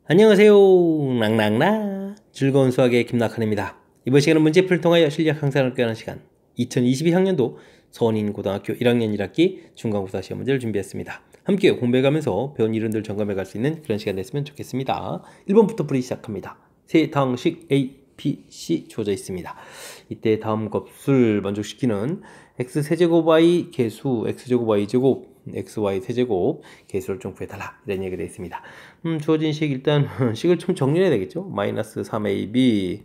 안녕하세요. 낭낭나 즐거운 수학의 김낙한입니다. 이번 시간은 문제풀이를 통하여 실력 향상을 꾀하는 시간 2022학년도 서원인고등학교 1학년 1학기 중간고사 시험 문제를 준비했습니다. 함께 공부해가면서 배운 이론들 점검해갈 수 있는 그런 시간 됐으면 좋겠습니다. 1번부터 풀이 시작합니다. 세 당식 A, B, C 주어져 있습니다. 이때 다음 값을 만족시키는 x세제곱 y 계수 x제곱 y제곱 xy 세제곱 계수를 좀 구해달라 이런 얘기가 되어 있습니다. 주어진 식 일단 식을 좀 정리해야 되겠죠. 마이너스 3ab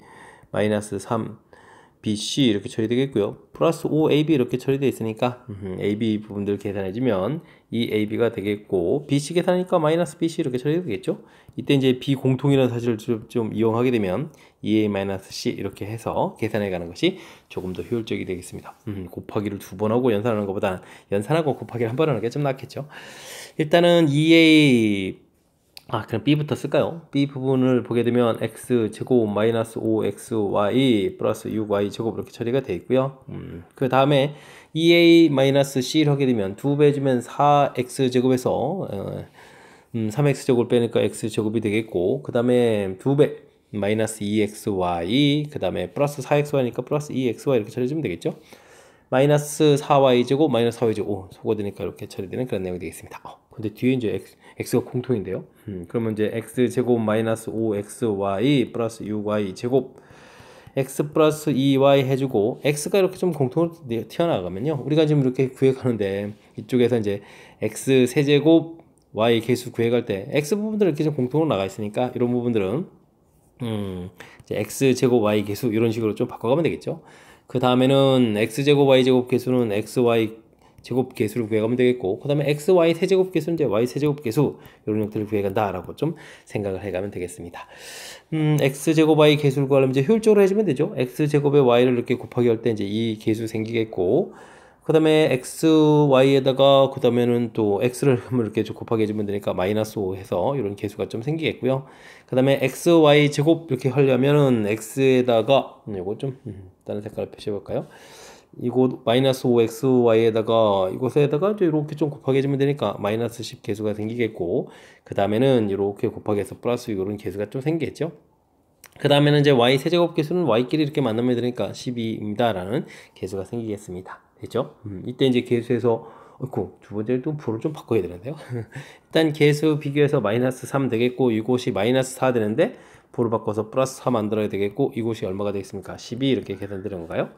마이너스 3bc 이렇게 처리되겠고요. 플러스 5ab 이렇게 처리되어 있으니까 ab 부분들 계산해주면 이 ab가 되겠고 bc 계산하니까 마이너스 bc 이렇게 처리되겠죠. 이때 이제 비공통이라는 사실을 좀 이용하게 되면 2a-c 이렇게 해서 계산해 가는 것이 조금 더 효율적이 되겠습니다. 곱하기를 두 번 하고 연산하는 것보다는 연산하고 곱하기를 한 번 하는 게 좀 낫겠죠. 일단은 2a 그럼 b부터 쓸까요? b 부분을 보게 되면 x제곱 마이너스 5xy 플러스 6y 제곱 이렇게 처리가 되어 있고요. 그 다음에 2a-c를 하게 되면 2배 주면 4x제곱에서 3x제곱을 빼니까 x제곱이 되겠고, 그 다음에 2배 마이너스 2xy 그 다음에 플러스 4xy니까 플러스 2xy 이렇게 처리해주면 되겠죠. 마이너스 4y제곱 마이너스 4y제곱 소거되니까 이렇게 처리되는 그런 내용이 되겠습니다. 근데 뒤에 이제 x가 공통인데요. 그러면 이제 x제곱 마이너스 5xy 플러스 6y제곱 x 플러스 2y 해주고 x가 이렇게 좀 공통으로 튀어나가면요, 우리가 지금 이렇게 구해가는데 이쪽에서 이제 x 세제곱 y 계수 구해갈 때 x 부분들은 이렇게 좀 공통으로 나가 있으니까 이런 부분들은 이제 x제곱 y 계수 이런 식으로 좀 바꿔가면 되겠죠. 그 다음에는 x제곱 y제곱 계수는 xy 제곱 계수를 구해가면 되겠고, 그 다음에 xy 세제곱 계수는 이제 y 세제곱 계수 이런 것들을 구해간다 라고 좀 생각을 해가면 되겠습니다. x제곱 y 계수를 구하려면 이제 효율적으로 해주면 되죠. x제곱에 y를 이렇게 곱하기 할 때 이제 이 계수 생기겠고, 그 다음에 xy에다가 그 다음에는 또 x를 이렇게 곱하기 해주면 되니까 마이너스 5 해서 이런 계수가 좀 생기겠고요. 그 다음에 xy 제곱 이렇게 하려면은 x에다가 이거 좀 다른 색깔을 표시해 볼까요? 이곳 마이너스 5xy에다가 이곳에다가 이제 이렇게 좀 곱하기 해주면 되니까 마이너스 10 계수가 생기겠고, 그 다음에는 이렇게 곱하기 해서 플러스 이런 계수가 좀 생기겠죠. 그 다음에는 이제 y 세제곱 계수는 y끼리 이렇게 만나면 되니까 12입니다 라는 계수가 생기겠습니다. 됐죠? 이때 이제 계수에서 두 번째 또 부를 좀 바꿔야 되는데요. 일단 계수 비교해서 마이너스 3 되겠고, 이곳이 마이너스 4 되는데 부를 바꿔서 플러스 4 만들어야 되겠고, 이곳이 얼마가 되겠습니까? 12 이렇게 계산되는 건가요?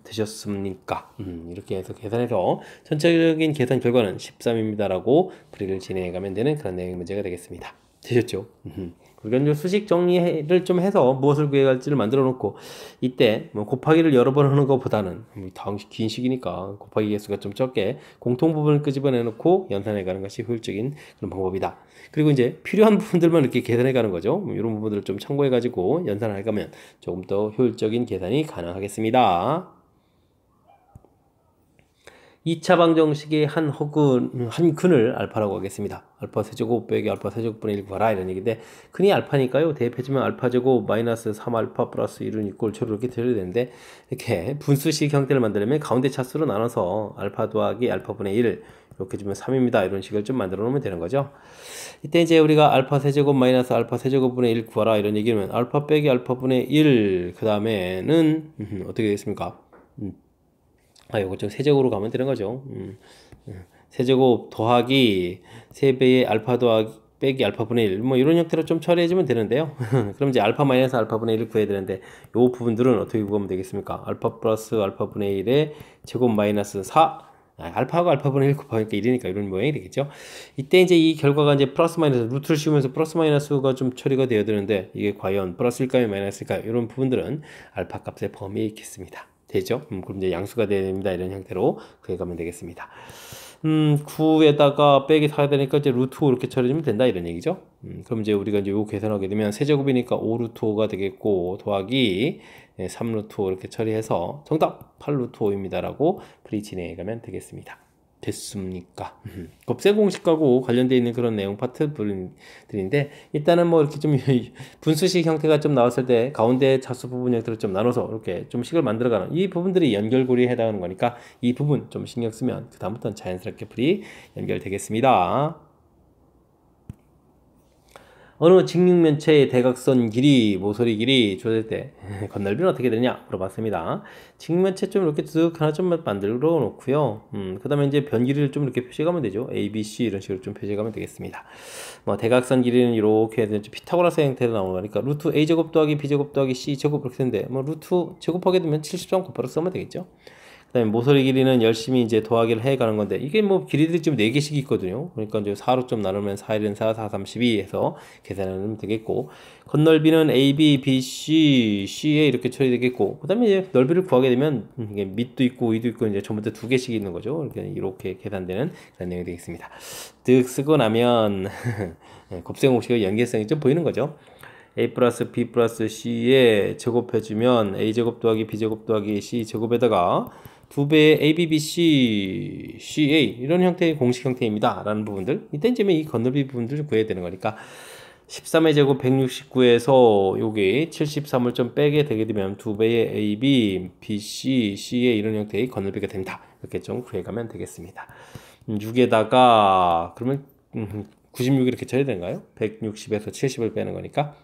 되셨습니까? 이렇게 해서 계산해서 전체적인 계산 결과는 13입니다 라고 풀이를 진행해 가면 되는 그런 내용의 문제가 되겠습니다. 되셨죠? 그러니까 수식 정리를 좀 해서 무엇을 구해갈지를 만들어 놓고, 이때 뭐 곱하기를 여러 번 하는 것보다는 다음 긴 식이니까 곱하기 개수가 좀 적게 공통 부분을 끄집어내 놓고 연산해 가는 것이 효율적인 그런 방법이다. 그리고 이제 필요한 부분들만 이렇게 계산해 가는 거죠. 이런 부분들을 좀 참고해 가지고 연산을 해 가면 조금 더 효율적인 계산이 가능하겠습니다. 2차 방정식의 한 근을 알파라고 하겠습니다. 알파 세제곱 빼기 알파 세제곱분의 1 구하라 이런 얘기인데, 근이 알파니까요, 대입해주면 알파 제곱 마이너스 3알파 플러스 1은 이꼴 처로 이렇게 되어야 되는데, 이렇게 분수식 형태를 만들려면 가운데 차수로 나눠서 알파 더하기 알파분의 1 이렇게 주면 3입니다 이런 식을 좀 만들어 놓으면 되는 거죠. 이때 이제 우리가 알파 세제곱 마이너스 알파 세제곱분의 1 구하라 이런 얘기면 알파 빼기 알파분의 1 그 다음에는 어떻게 되겠습니까? 이거 좀 세제곱으로 가면 되는 거죠. 세제곱 더하기 3배의 알파 더하기 빼기 알파분의 1 뭐 이런 형태로 좀 처리해주면 되는데요. 그럼 이제 알파 마이너스 알파분의 1을 구해야 되는데, 요 부분들은 어떻게 구하면 되겠습니까? 알파 플러스 알파분의 1의 제곱 마이너스 4 알파하고 알파분의 1 곱하니까 1이니까 이런 모양이 되겠죠. 이때 이제 이 결과가 이제 플러스 마이너스 루트를 씌우면서 플러스 마이너스가 좀 처리가 되어야 되는데, 이게 과연 플러스일까요 마이너스일까요? 이런 부분들은 알파 값의 범위에 있겠습니다. 되죠? 그럼 이제 양수가 돼야 됩니다. 이런 형태로 구해가면 되겠습니다. 9에다가 빼기 4야 되니까 이제 루트 5 이렇게 처리해주면 된다 이런 얘기죠. 그럼 이제 우리가 이제 요거 계산하게 되면 세제곱이니까 5 루트 5가 되겠고, 더하기 3 루트 5 이렇게 처리해서 정답 8 루트 5입니다 라고 풀이 진행해 가면 되겠습니다. 됐습니까? 곱셈 공식하고 관련되어 있는 그런 내용 파트들인데, 일단은 뭐 이렇게 좀 분수식 형태가 좀 나왔을 때 가운데 차수 부분 형태로 좀 나눠서 이렇게 좀 식을 만들어가는 이 부분들이 연결고리에 해당하는 거니까 이 부분 좀 신경 쓰면 그 다음부터는 자연스럽게 풀이 연결되겠습니다. 어느 직육면체의 대각선 길이, 모서리 길이 조될 때 건널비는 어떻게 되느냐 물어봤습니다. 직육면체 좀 이렇게 쓱 하나 좀 만들어 놓고요. 그 다음에 이제 변 길이를 좀 이렇게 표시해가면 되죠. A, B, C 이런 식으로 좀 표시해가면 되겠습니다. 뭐 대각선 길이는 이렇게 해서 피타고라스 형태로 나오니까 루트 A제곱 더하기 B제곱 더하기 C제곱 이렇게 되는데 뭐 루트 제곱하게 되면 73 곱하기 쓰면 되겠죠. 그다음에 모서리 길이는 열심히 이제 더하기를 해 가는 건데 이게 뭐 길이들이 지금 4개씩 있거든요. 그러니까 이제 4로 좀 나누면 4, 1은 4, 4, 3, 12 해서 계산하면 되겠고 건널비는 A, B, B, C, C에 이렇게 처리되겠고 그다음에 이제 넓이를 구하게 되면 이게 밑도 있고 위도 있고 이제 전부 다 2개씩 있는 거죠. 이렇게 계산되는 그런 내용이 되겠습니다. 득 쓰고 나면 곱셈 공식의 연계성이 좀 보이는 거죠. A 플러스 B 플러스 C에 제곱해주면 A제곱 더하기 B제곱 더하기 C제곱에다가 2배의 ABBC, CA 이런 형태의 공식 형태입니다. 라는 부분들 이때 이제 이 건널비 부분들을 구해야 되는 거니까 13의 제곱 169에서 여기 73을 좀 빼게 되게 되면 2배의 AB, BC, CA 이런 형태의 건널비가 됩니다. 이렇게 좀 구해가면 되겠습니다. 6에다가 그러면 96 이렇게 쳐야 되는가요? 160에서 70을 빼는 거니까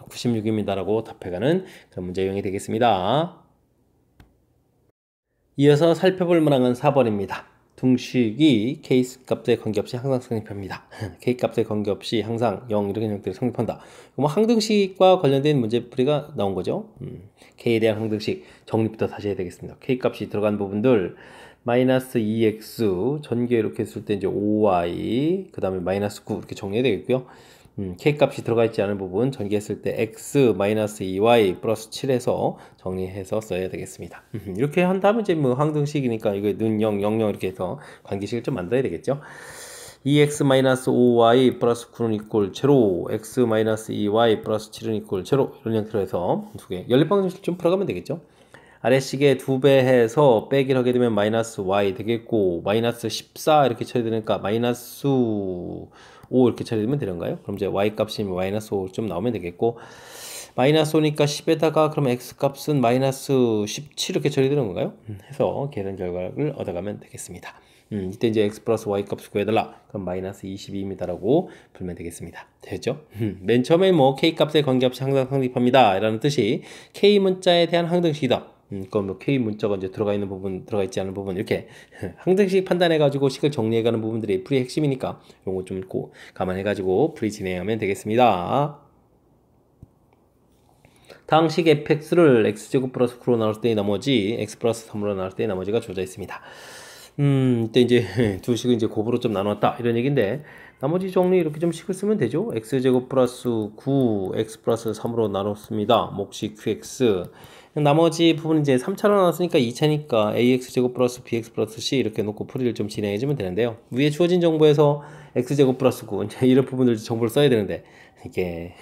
96입니다라고 답해가는 그런 문제 유형이 되겠습니다. 이어서 살펴볼 문항은 4번입니다. 둥식이 K 값에 관계없이 항상 성립합니다. K 값에 관계없이 항상 0 이렇게 형태로 성립한다. 뭐 항등식과 관련된 문제풀이가 나온 거죠. K에 대한 항등식 정리부터 다시 해야 되겠습니다. K 값이 들어간 부분들 마이너스 2x 전개 이렇게 했을 때 이제 5y 그 다음에 마이너스 9 이렇게 정리해야 되겠고요. K 값이 들어가 있지 않은 부분 전개했을 때 x 마이너스 2y 플러스 7에서 정리해서 써야 되겠습니다. 이렇게 한 다음에 이제 뭐 항등식이니까 이거 는 0, 0, 0 이렇게 해서 관계식을 좀 만들어야 되겠죠. 2x 마이너스 5y 플러스 9는 이꼴 제로, x 마이너스 2y 플러스 7은 이꼴 제로 이런 형태로 해서 두 개 연립방정식 좀 풀어가면 되겠죠. 아래식에 2배 해서 빼기를 하게 되면 마이너스 y 되겠고 마이너스 14 이렇게 처리되니까 마이너스 5 이렇게 처리되면 되는가요? 그럼 이제 y 값이 마이너스 5 좀 나오면 되겠고 마이너스 5니까 10에다가 그럼 x 값은 마이너스 17 이렇게 처리되는 건가요? 해서 계산 결과를 얻어가면 되겠습니다. 이때 이제 x 플러스 y 값을 구해달라. 그럼 마이너스 22입니다라고 풀면 되겠습니다. 됐죠? 맨 처음에 뭐 k 값의 관계없이 항상 성립합니다. 라는 뜻이 k 문자에 대한 항등식이다. 그럼 뭐 K 문자가 이제 들어가 있는 부분, 들어가 있지 않은 부분, 이렇게 항등식 판단해가지고 식을 정리해가는 부분들이 풀이의 핵심이니까 이런 거 좀 감안해가지고 풀이 진행하면 되겠습니다. 다항식 fx를 x제곱 플러스 9로 나눌 때의 나머지, x 플러스 3으로 나눌 때의 나머지가 주어져 있습니다. 이때 이제 두 식을 이제 곱으로 좀 나눴다 이런 얘기인데 나머지 정리 이렇게 좀 식을 쓰면 되죠. x제곱 플러스 9, x 플러스 3으로 나눴습니다. 몫이 qx 나머지 부분 이제 3차로 나눴으니까 2차니까 ax제곱 플러스 bx 플러스 c 이렇게 놓고 풀이를 좀 진행해주면 되는데요. 위에 주어진 정보에서 x제곱 플러스 9 이제 이런 부분들 정보를 써야 되는데 이게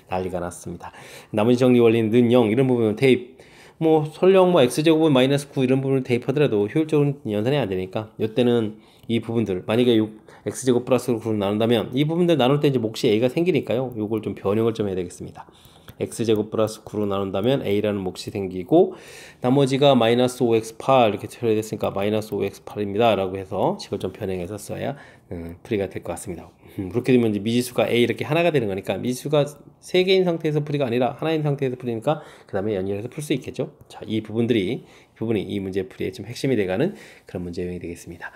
난리가 났습니다. 나머지 정리 원리는 는 0 이런 부분은 대입 뭐 설령 뭐 x제곱은 마이너스 9 이런 부분을 대입하더라도 효율적으로 연산이 안 되니까 이때는 이 부분들 만약에 x제곱 플러스 9를 나눈다면 이 부분들 나눌 때 이제 몫이 a가 생기니까요. 요걸 좀 변형을 좀 해야 되겠습니다. x제곱 플러스 9로 나눈다면 a라는 몫이 생기고 나머지가 마이너스 5x8 이렇게 처리됐으니까 마이너스 5x8입니다 라고 해서 식을 좀 변형해서 써야 풀이가 될 것 같습니다. 그렇게 되면 이제 미지수가 a 이렇게 하나가 되는 거니까 미지수가 3개인 상태에서 풀이가 아니라 하나인 상태에서 풀이니까 그 다음에 연결해서 풀 수 있겠죠. 자, 이 부분이 이 문제 풀이의 좀 핵심이 돼가는 그런 문제 유형이 되겠습니다.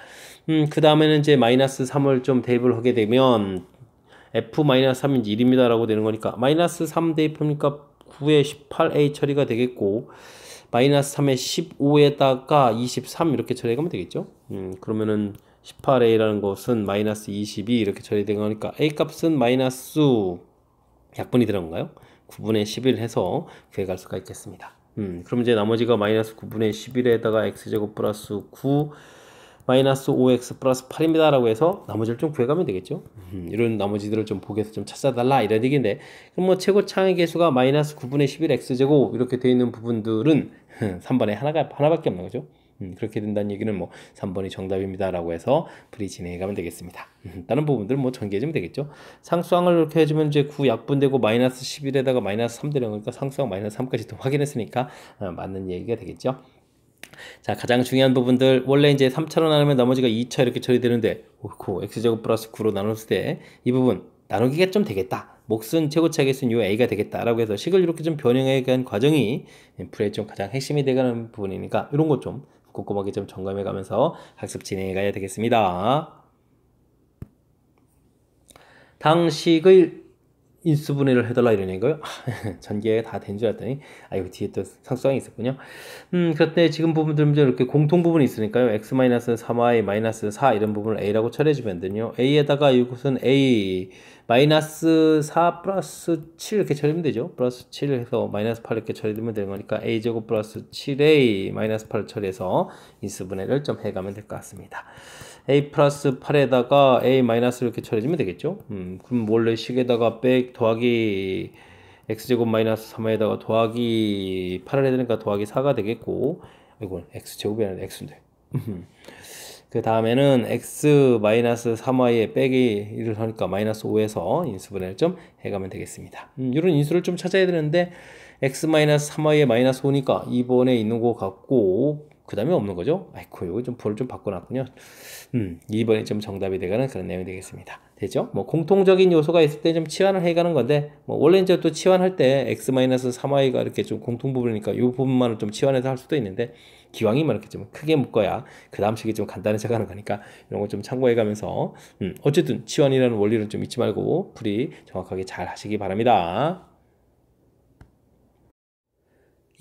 그 다음에는 이제 마이너스 3을 좀 대입을 하게 되면 f-3인지 1입니다 라고 되는 거니까 마이너스 3 대입하니까 9에 18a 처리가 되겠고 마이너스 3에 15에다가 23 이렇게 처리하면 되겠죠. 그러면은 18a라는 것은 마이너스 22 이렇게 처리된 거니까 a 값은 마이너스 약분이 들어간 건가요? 9분의 11 해서 구해갈 수가 있겠습니다. 그럼 이제 나머지가 마이너스 9분의 11에다가 x제곱 플러스 9 마이너스 5x 플러스 8입니다 라고 해서 나머지를 좀 구해가면 되겠죠. 이런 나머지들을 좀 보기에서 좀 찾아달라 이런 얘기인데 그럼 뭐 최고 창의 개수가 마이너스 9분의 11x제곱 이렇게 되어 있는 부분들은 3번에 하나밖에 없는 거죠. 그렇게 된다는 얘기는 뭐 3번이 정답입니다 라고 해서 풀이 진행해가면 되겠습니다. 다른 부분들 뭐 전개해주면 되겠죠. 상수항을 이렇게 해주면 이제 9 약분되고 마이너스 11에다가 마이너스 3 되는 거니까 상수항 마이너스 3까지 또 확인했으니까 맞는 얘기가 되겠죠. 자, 가장 중요한 부분들 원래 이제 3차로 나누면 나머지가 2차 이렇게 처리되는데 x제곱 플러스 9로 나눴을 때 이 부분 나누기가 좀 되겠다. 몫은 최고차의 수는 요 a가 되겠다라고 해서 식을 이렇게 좀 변형해 간 과정이 풀이의 좀 가장 핵심이 되가는 부분이니까 이런 것 좀 꼼꼼하게 좀 점검해 가면서 학습 진행해 가야 되겠습니다. 당식의 인수분해를 해달라 이런 얘기가요? 전개가 다 된 줄 알았더니 이거 뒤에 또 상수항이 있었군요. 그런데 지금 부분들 이렇게 공통 부분이 있으니까요. x-3y-4 이런 부분을 a라고 처리해주면 되요. a에다가 이것은 a -4 플러스 7 이렇게 처리하면 되죠. 플러스 7 해서 마이너스 8 이렇게 처리되면 되는 거니까 a제곱 플러스 7a 마이너스 8을 처리해서 인수분해를 좀 해가면 될 것 같습니다. a 플러스 8에다가 a 마이너스 이렇게 처리해주면 되겠죠. 그럼 원래 식에다가 더하기 x제곱 마이너스 3에다가 더하기 8을 해야 되니까 더하기 4가 되겠고, 이건 x제곱이 아니라 x인데. 그 다음에는 x 마이너스 3y에 빼기 1을 하니까 마이너스 5에서 인수분해를 좀 해가면 되겠습니다. 이런 인수를 좀 찾아야 되는데 x 마이너스 3y에 마이너스 5니까 2번에 있는 거 같고 그 다음에 없는 거죠. 아이고 이거 좀 볼을 좀 바꿔놨군요. 2번이 좀 정답이 되가는 그런 내용이 되겠습니다. 되죠? 뭐 공통적인 요소가 있을 때 좀 치환을 해가는 건데 뭐 원래 이제 또 치환할 때 x-3y가 이렇게 좀 공통 부분이니까 이 부분만을 좀 치환해서 할 수도 있는데 기왕이면 이렇게 좀 크게 묶어야 그 다음 식이 좀 간단해져 가는 거니까 이런 거 좀 참고해 가면서 어쨌든 치환이라는 원리를 좀 잊지 말고 풀이 정확하게 잘 하시기 바랍니다.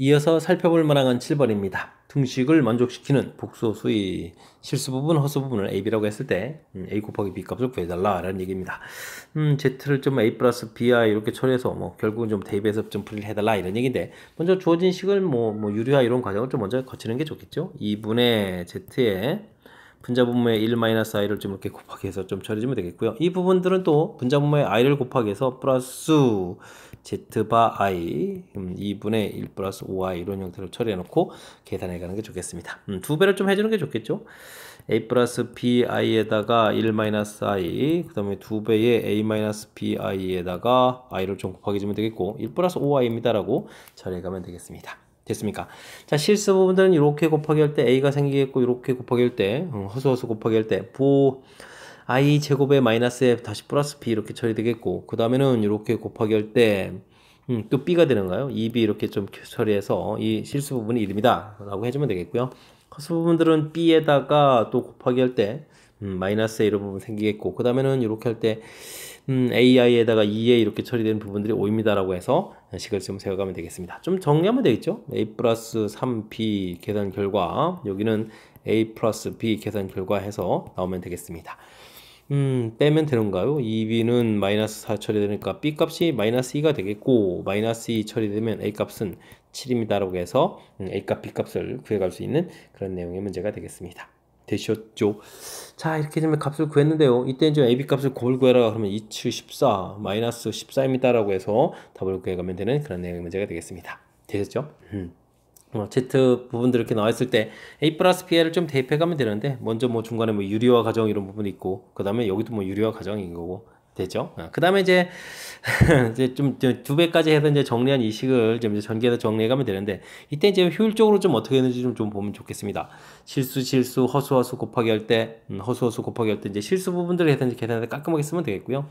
이어서 살펴볼 만한 건 7번입니다. 등식을 만족시키는 복수 수의 실수 부분, 허수 부분을 AB라고 했을 때 A 곱하기 B 값을 구해달라 라는 얘기입니다. Z를 좀 A 플러스 BI 이렇게 처리해서 뭐 결국은 좀 대입해서 좀 풀이를 해달라 이런 얘기인데 먼저 주어진 식을 뭐 유리화 이런 과정을 좀 먼저 거치는 게 좋겠죠. 2분의 Z에 분자분모의 1-i를 좀 이렇게 곱하기 해서 좀 처리해주면 되겠고요. 이 부분들은 또 분자분모의 i를 곱하기 해서 플러스 z바 i 2분의 1 플러스 5i 이런 형태로 처리해놓고 계산해 가는 게 좋겠습니다. 두 배를 좀 해주는 게 좋겠죠. a 플러스 bi에다가 1-i 그 다음에 두 배의 a 마이너스 bi에다가 i를 좀 곱하기 주면 되겠고 1 플러스 5i입니다 라고 처리해 가면 되겠습니다. 됐습니까? 자, 실수 부분들은 이렇게 곱하기 할 때 a가 생기겠고 이렇게 곱하기 할 때 허수 곱하기 할 때 i 제곱에 마이너스에 다시 플러스 b 이렇게 처리되겠고 그 다음에는 이렇게 곱하기 할 때 또 b가 되는가요? 2b 이렇게 좀 처리해서 이 실수 부분이 1입니다 라고 해주면 되겠고요. 허수 부분들은 b에다가 또 곱하기 할 때 마이너스 이런 부분 생기겠고 그 다음에는 이렇게 할 때 ai에다가 2에 이렇게 처리되는 부분들이 5입니다 라고 해서 식을 좀 세워가면 되겠습니다. 좀 정리하면 되겠죠. a 플러스 3b 계산 결과 여기는 a 플러스 b 계산 결과 해서 나오면 되겠습니다. 빼면 되는가요? 2b는 마이너스 4 처리되니까 b 값이 마이너스 2가 되겠고 마이너스 2 처리되면 a 값은 7입니다 라고 해서 a 값 b 값을 구해갈 수 있는 그런 내용의 문제가 되겠습니다. 되셨죠? 자 이렇게 되면 값을 구했는데요. 이때 이제 AB 값을 구해라 그러면 2, 14 마이너스 14입니다 라고 해서 답을 구해가면 되는 그런 내용의 문제가 되겠습니다. 되셨죠? Z 부분들 이렇게 나와있을 때 A 플러스 B를 좀 대입해가면 되는데 먼저 뭐 중간에 뭐 유리화 과정 이런 부분이 있고 그 다음에 여기도 뭐 유리화 과정인 거고 되죠? 그 다음에 이제 이제 좀 두 배까지 해서 이제 정리한 이 식을 좀 이제 전개해서 정리해가면 되는데 이때 이제 효율적으로 좀 어떻게 했는지 좀 보면 좋겠습니다. 실수 허수 곱하기 할 때 허수 곱하기 할 때 이제 실수 부분들을 해서 이제 계산해서 깔끔하게 쓰면 되겠고요.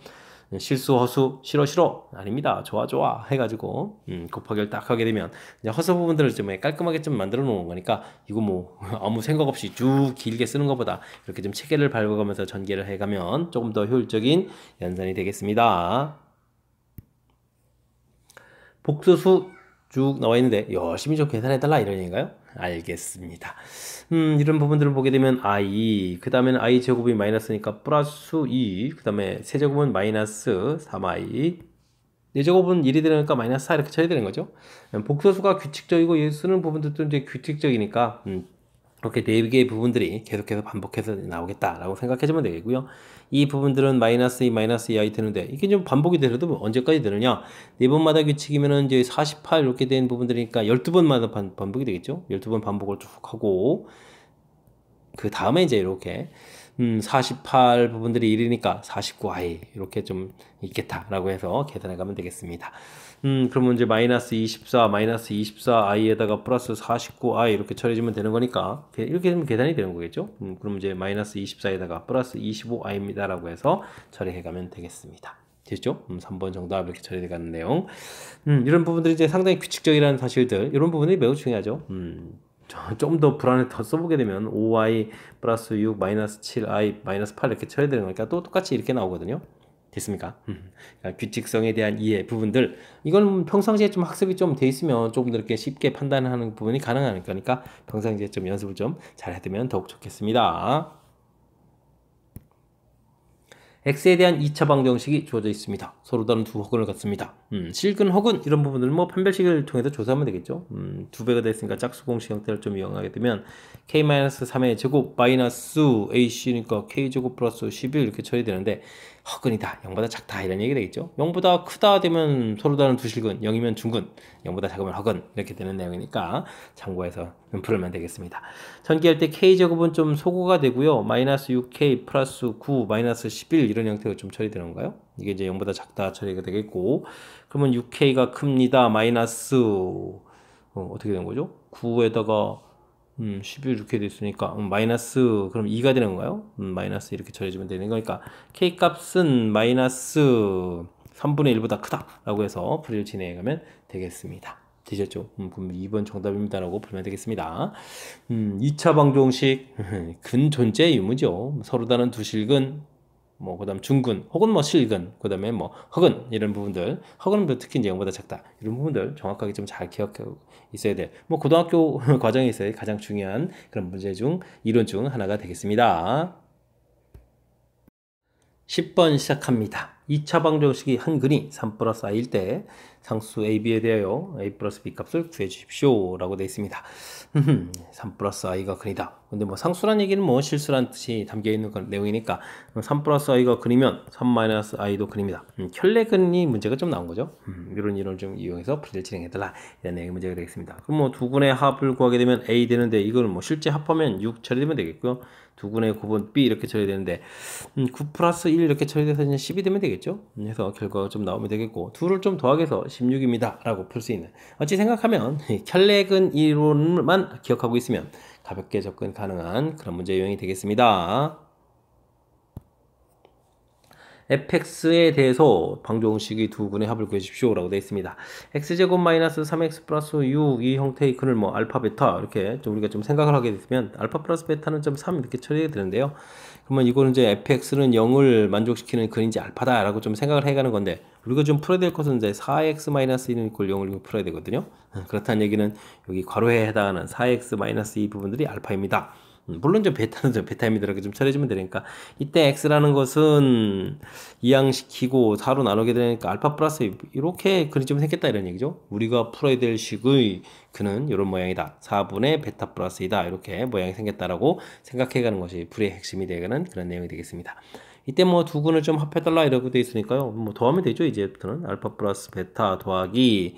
실수 허수 싫어 아닙니다 좋아 해가지고 곱하기를 딱 하게 되면 이제 허수 부분들을 좀 깔끔하게 좀 만들어 놓은 거니까 이거 뭐 아무 생각 없이 쭉 길게 쓰는 것보다 이렇게 좀 체계를 밟아가면서 전개를 해가면 조금 더 효율적인 연산이 되겠습니다. 복소수 쭉 나와 있는데 열심히 좀 계산해달라 이런 얘기인가요? 알겠습니다. 이런 부분들을 보게 되면 i 그 다음에는 i 제곱이 마이너스니까 플러스 2 그 다음에 세제곱은 마이너스 3i 4제곱은 1이 되니까 마이너스 4 이렇게 처리되는 거죠. 복소수가 규칙적이고 쓰는 부분들도 이제 규칙적이니까 이렇게 4개의 부분들이 계속해서 반복해서 나오겠다라고 생각해주면 되겠고요. 이 부분들은 마이너스 2, 마이너스 2i 되는데 이게 좀 반복이 되려도 언제까지 되느냐? 4번마다 규칙이면은 이제 48 이렇게 된 부분들이니까 12번마다 반복이 되겠죠? 12번 반복을 쭉 하고 그 다음에 이제 이렇게 48 부분들이 1이니까 49i 이렇게 좀 있겠다라고 해서 계산해 가면 되겠습니다. 그러면 이제 마이너스 24i에다가 플러스 49i 이렇게 처리해주면 되는 거니까 이렇게 되면 계산이 되는 거겠죠. 그럼 이제 마이너스 24에다가 플러스 25i입니다 라고 해서 처리해 가면 되겠습니다. 됐죠? 3번 정답 이렇게 처리돼 가는 내용. 이런 부분들이 이제 상당히 규칙적이라는 사실들, 이런 부분들이 매우 중요하죠. 좀 더 불안을 더 써보게 되면 5i 플러스 6 마이너스 7i 마이너스 8 이렇게 처리되는 거니까 또 똑같이 이렇게 나오거든요. 됐습니까? 그러니까 규칙성에 대한 이해 부분들, 이건 평상시에 좀 학습이 좀 돼 있으면 조금 더 이렇게 쉽게 판단하는 부분이 가능하니까, 그러니까 평상시에 좀 연습을 좀 잘 해두면 더욱 좋겠습니다. x에 대한 2차 방정식이 주어져 있습니다. 서로 다른 두 허근을 갖습니다. 실근, 허근 이런 부분들은 뭐 판별식을 통해서 조사하면 되겠죠. 두 배가 됐으니까 짝수 공식 형태를 좀 이용하게 되면 k-3의 제곱 마이너스 ac니까 k제곱 플러스 11 이렇게 처리되는데, 허근이다, 0보다 작다 이런 얘기 되겠죠. 0보다 크다 되면 서로 다른 두 실근, 0이면 중근, 0보다 작으면 허근 이렇게 되는 내용이니까 참고해서 풀면 되겠습니다. 전개할 때 k제곱은 좀 소거가 되고요. 마이너스 6k 플러스 9 마이너스 11 이런 형태로 좀 처리되는 건가요? 이게 이제 0보다 작다 처리가 되겠고, 그러면 6k가 큽니다. 마이너스 어떻게 되는 거죠? 9에다가 11 이렇게 됐으니까 마이너스, 그럼 2가 되는 건가요? 마이너스 이렇게 처리해주면 되는 거니까 k 값은 마이너스 3분의 1보다 크다 라고 해서 풀이를 진행해가면 되겠습니다. 되셨죠? 그럼 2번 정답입니다 라고 풀면 되겠습니다. 2차 방정식 근존재 유무죠. 서로 다른 두 실근, 그 다음 중근 혹은 뭐 실근, 그 다음에 뭐 허근 이런 부분들, 허근은 특히 이제 0보다 작다 이런 부분들 정확하게 좀 잘 기억하고 있어야 돼. 뭐 고등학교 과정에 있어야 가장 중요한 그런 문제 중 이론 중 하나가 되겠습니다. 10번 시작합니다. 2차 방정식이 한 근이 3 플러스 i일 때 상수 AB에 대하여 A 플러스 B 값을 구해 주십시오 라고 되어 있습니다. 3 플러스 i가 근이다. 근데 뭐 상수란 얘기는 뭐 실수란 뜻이 담겨 있는 내용이니까 3 플러스 i가 근이면 3 마이너스 i도 근입니다. 켤레근이 문제가 좀 나온 거죠. 이런 이론을 좀 이용해서 풀이를 진행해달라 이런 내용의 문제가 되겠습니다. 그럼 뭐 두 근의 합을 구하게 되면 A 되는데, 이거는 뭐 실제 합하면 6 처리되면 되겠고요. 두 근의 곱은 B 이렇게 처리되는데 9 플러스 1 이렇게 처리돼서 이제 10이 되면 되겠죠. 그래서 결과가 좀 나오면 되겠고, 둘을 좀 더하게 해서 16입니다 라고 풀 수 있는, 어찌 생각하면 켤레근 이론만 기억하고 있으면 가볍게 접근 가능한 그런 문제 유형이 되겠습니다. fx에 대해서 방정식이 두 근의 합을 구해주십시오 라고 되어 있습니다. x제곱 마이너스 3x 플러스 6 이 형태의 근을 뭐 알파 베타 이렇게 좀 우리가 좀 생각을 하게 되면 알파 플러스 베타는 좀 3 이렇게 처리해야 되는데요. 그러면 이거는 이제 fx는 0을 만족시키는 근인지 알파다 라고 좀 생각을 해가는 건데, 우리가 좀 풀어야 될 것은 이제 4x 마이너스 1은 이꼴 0을 풀어야 되거든요. 그렇다는 얘기는 여기 괄호에 해당하는 4x 마이너스 2 부분들이 알파입니다. 물론 좀 베타는 좀 베타입니다 이렇게 좀 처리해주면 되니까, 이때 x라는 것은 이항시키고 4로 나누게 되니까 알파 플러스 이렇게 근이 좀 생겼다 이런 얘기죠. 우리가 풀어야 될 식의 근은 이런 모양이다. 4분의 베타 플러스 2다 이렇게 모양이 생겼다라고 생각해가는 것이 풀이의 핵심이 되는 그런 내용이 되겠습니다. 이때 뭐 두 근을 좀 합해달라 이라고 되어 있으니까요. 뭐 더하면 되죠. 이제부터는 알파 플러스 베타 더하기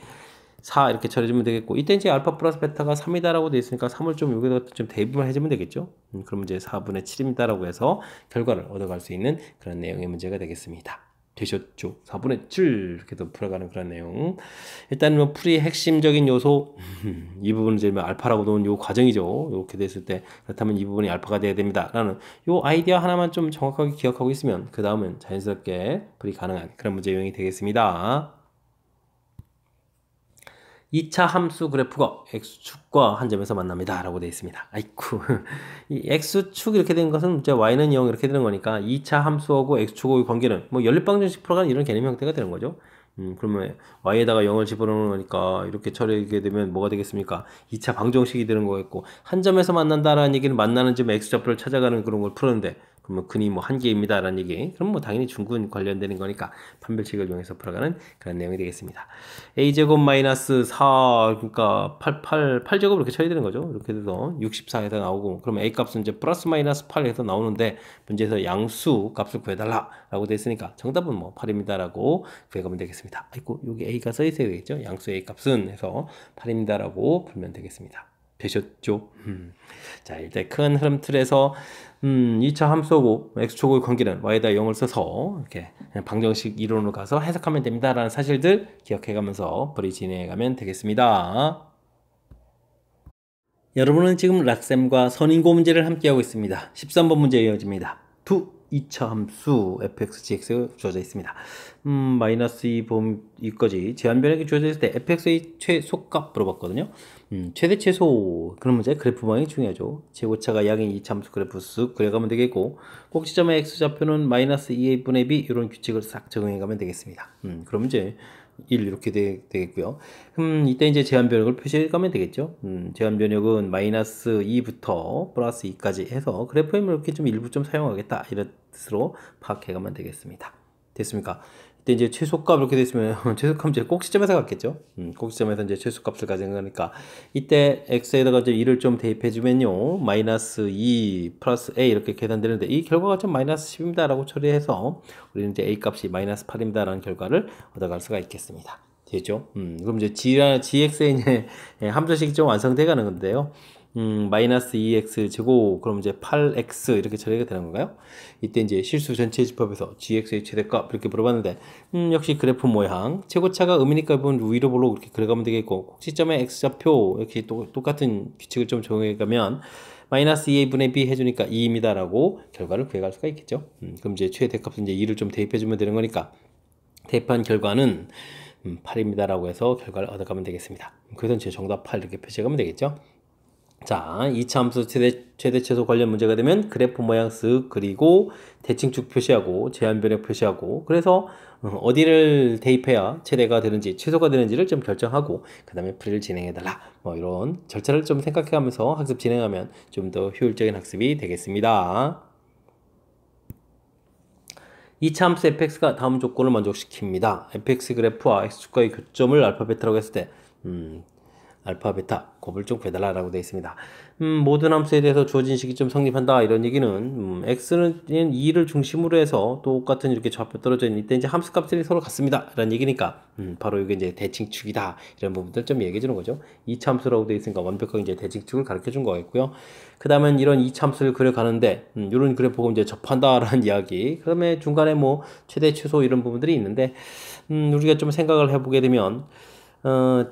4 이렇게 처리해주면 되겠고, 이때 이제 알파 플러스 베타가 3이다 라고 되어 있으니까 3을 좀 여기다가 좀 대입을 해주면 되겠죠. 그럼 이제 4분의 7입니다 라고 해서 결과를 얻어갈 수 있는 그런 내용의 문제가 되겠습니다. 되셨죠? 4분의 7 이렇게 또 풀어가는 그런 내용. 일단 뭐 풀이의 핵심적인 요소 이 부분은 이제 알파라고 놓은 요 과정이죠. 이렇게 됐을 때 그렇다면 이 부분이 알파가 돼야 됩니다 라는 요 아이디어 하나만 좀 정확하게 기억하고 있으면 그 다음은 자연스럽게 풀이 가능한 그런 문제 유형이 되겠습니다. 2차 함수 그래프가 x축과 한 점에서 만납니다 라고 되어 있습니다. 아이쿠, 이 x축 이렇게 된 것은 이제 y는 0 이렇게 되는 거니까 2차 함수하고 x축의 관계는 뭐 연립방정식 풀어가는 이런 개념 형태가 되는 거죠. 그러면 y에다가 0을 집어넣는 거니까 이렇게 처리하게 되면 뭐가 되겠습니까? 2차 방정식이 되는 거겠고, 한 점에서 만난다라는 얘기는 만나는 점 x좌표를 찾아가는 그런 걸 푸는데, 그러면 근이 뭐 한 개입니다 라는 얘기, 그럼 뭐 당연히 중근 관련되는 거니까 판별식을 이용해서 풀어가는 그런 내용이 되겠습니다. a제곱 마이너스 4 그러니까 8제곱 이렇게 처리되는 거죠. 이렇게 돼서 64에서 나오고, 그러면 a 값은 이제 플러스 마이너스 8에서 나오는데 문제에서 양수 값을 구해달라 라고 돼 있으니까 정답은 뭐 8입니다 라고 구해가면 되겠습니다. 아이고, 여기 a가 써 있어야 되겠죠. 양수 a 값은 해서 8입니다 라고 풀면 되겠습니다. 되셨죠? 자, 일단 큰 흐름 틀에서 2차 함수하고 x축의 관계는 y에다 0을 써서 이렇게 방정식 이론으로 가서 해석하면 됩니다 라는 사실들 기억해가면서 풀이 진행해가면 되겠습니다. 여러분은 지금 락쌤과 선인고 문제를 함께하고 있습니다. 13번 문제 이어집니다. 두 2차 함수 fx, gx가 주어져 있습니다. 마이너스 2 이거지. 제한 변형이 주어져 있을 때 fx의 최소값 물어봤거든요. 최대 최소 그런 문제 그래프 모양이 중요하죠. 최고차가 양인 이차함수 그래프 쓱 그려가면 되겠고 꼭지점의 x좌표는 마이너스 2a분의 b 이런 규칙을 싹 적용해가면 되겠습니다. 그럼 이제 1 이렇게 되겠고요. 이때 이제 제한 변형을 표시해가면 되겠죠. 제한 변형은 마이너스 2부터 플러스 2까지 해서 그래프에 이렇게 좀 일부 좀 사용하겠다 이런 뜻으로 파악해가면 되겠습니다. 됐습니까? 이때 이제 최소값 이렇게 됐으면 최소값 이제 꼭지점에서 갔겠죠. 꼭지점에서 이제 최소값을 가진 거니까 이때 x에다가 이제 2를 좀 대입해주면요 마이너스 2 플러스 a 이렇게 계산되는데 이 결과가 좀 마이너스 10입니다 라고 처리해서 우리는 이제 a 값이 마이너스 8입니다 라는 결과를 얻어갈 수가 있겠습니다. 되죠? 그럼 이제 gx의 이제 함수식이 좀 완성돼 가는 건데요. 마이너스 2x 제곱 그럼 이제 8x 이렇게 처리가 되는 건가요? 이때 이제 실수 전체 집합에서 gx의 최대값 이렇게 물어봤는데 역시 그래프 모양 최고차가 음이니까 이번 위로 볼록 이렇게 그려가면 되겠고 꼭지점의 x좌표 역시 똑같은 규칙을 좀 적용해 가면 마이너스 2a분의 b 해주니까 2입니다 라고 결과를 구해갈 수가 있겠죠. 그럼 이제 최대값은 이제 2를 좀 대입해 주면 되는 거니까 대입한 결과는 8입니다 라고 해서 결과를 얻어가면 되겠습니다. 그래서 이제 정답 8 이렇게 표시해 가면 되겠죠. 자, 2차 함수 최대 최소 관련 문제가 되면 그래프 모양 쓱 그리고 대칭축 표시하고 제한 변형 표시하고 그래서 어디를 대입해야 최대가 되는지 최소가 되는지를 좀 결정하고 그 다음에 풀이를 진행해달라 뭐 이런 절차를 좀 생각해가면서 학습 진행하면 좀 더 효율적인 학습이 되겠습니다. 2차 함수 fx가 다음 조건을 만족시킵니다. fx 그래프와 x축과의 교점을 알파 베타라고 했을 때 알파, 베타, 곱을 좀 구해달라고 되어 있습니다. 모든 함수에 대해서 주어진 식이 좀 성립한다 이런 얘기는 x는 2를 중심으로 해서 똑같은 이렇게 좌표 떨어져 있는 이때 이제 함수 값들이 서로 같습니다 라는 얘기니까 바로 이게 이제 대칭축이다 이런 부분들 좀 얘기해 주는 거죠. 2차 함수라고 되어 있으니까 완벽하게 이제 대칭축을 가르쳐 준 거겠고요. 그 다음엔 이런 2차 함수를 그려가는데 이런 그래프가 이제 접한다라는 이야기 그 다음에 중간에 뭐 최대 최소 이런 부분들이 있는데 우리가 좀 생각을 해보게 되면